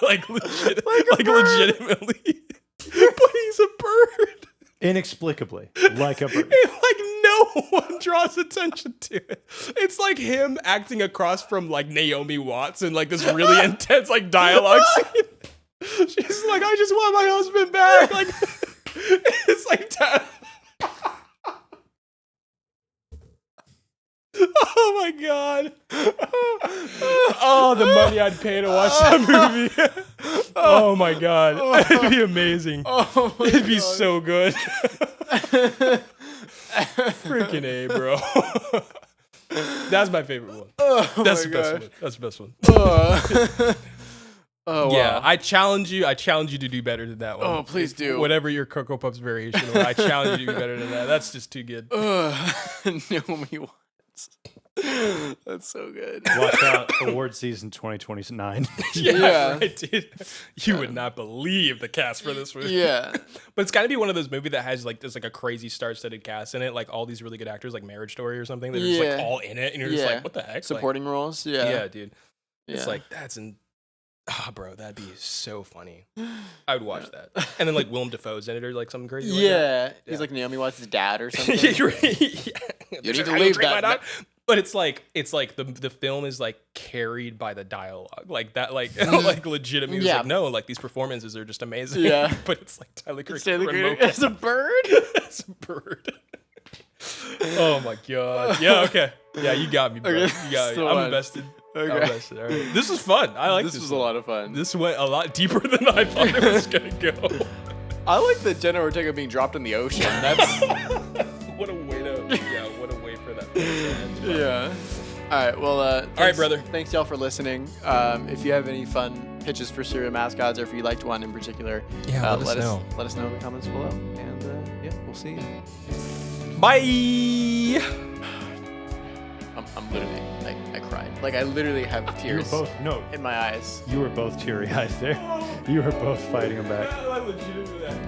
like legitimately, but he's a bird. Inexplicably, like a bird. Like no one draws attention to it. It's like him acting across from like Naomi Watts in like this really intense like dialogue scene. She's like, I just want my husband back. Like it's like oh my god. Oh, the money I'd pay to watch that movie. Oh my god. It'd be amazing. It'd be so good. Freaking A, bro. That's my favorite one. That's the best one. That's the best one. Oh Yeah, wow. I challenge you to do better than that one. Oh, please do. Whatever your Cocoa Puffs variation was, I challenge you to do better than that. That's just too good. Naomi Watts. That's so good. Watch out, award season 2029. Yeah. Right, dude. You would not believe the cast for this movie. Yeah. But it's got to be one of those movies that has like this like a crazy star-studded cast in it, like all these really good actors, like Marriage Story or something. They're just like all in it, and you're just like, what the heck? Supporting roles. Like, Yeah. yeah, dude. It's Yeah. like bro, that'd be so funny. I would watch that. And then like Willem Dafoe's in it or like something crazy. Like that. He's like Naomi Watts' dad or something. You need to leave that. But it's like the film is like carried by the dialogue, like that, like like legitimately. Yeah. Like no, like these performances are just amazing. Yeah. But it's like Tyler Creator Creator as a bird. as a bird. Oh my god. Yeah. Okay. Yeah, you got me, bro. Okay, You got me. still I'm on. invested. Okay. I'm invested. All right. This was fun. I like this. This was a lot of fun. This went a lot deeper than I thought it was gonna go. I like the Jenna Ortega being dropped in the ocean. That's What a way to what a way for that to end. yeah. All right. Well. All right, brother. Thanks y'all for listening. If you have any fun pitches for cereal mascots, or if you liked one in particular, Yeah, let us know. Let us know in the comments below. And yeah, we'll see you. Bye. I'm literally I cried. Like I literally have You were tears both in my eyes. You were both teary-eyed there. You were both fighting them back. I legitimately think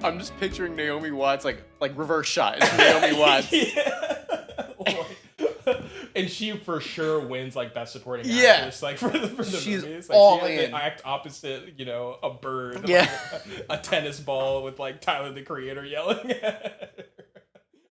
I'm just picturing Naomi Watts like reverse shot. It's Naomi Watts. Yeah. And she for sure wins like best supporting Yeah. actress, like for the She's movies. all she had in. the act opposite, you know, a bird, Yeah. like, a tennis ball with like Tyler the Creator yelling at it.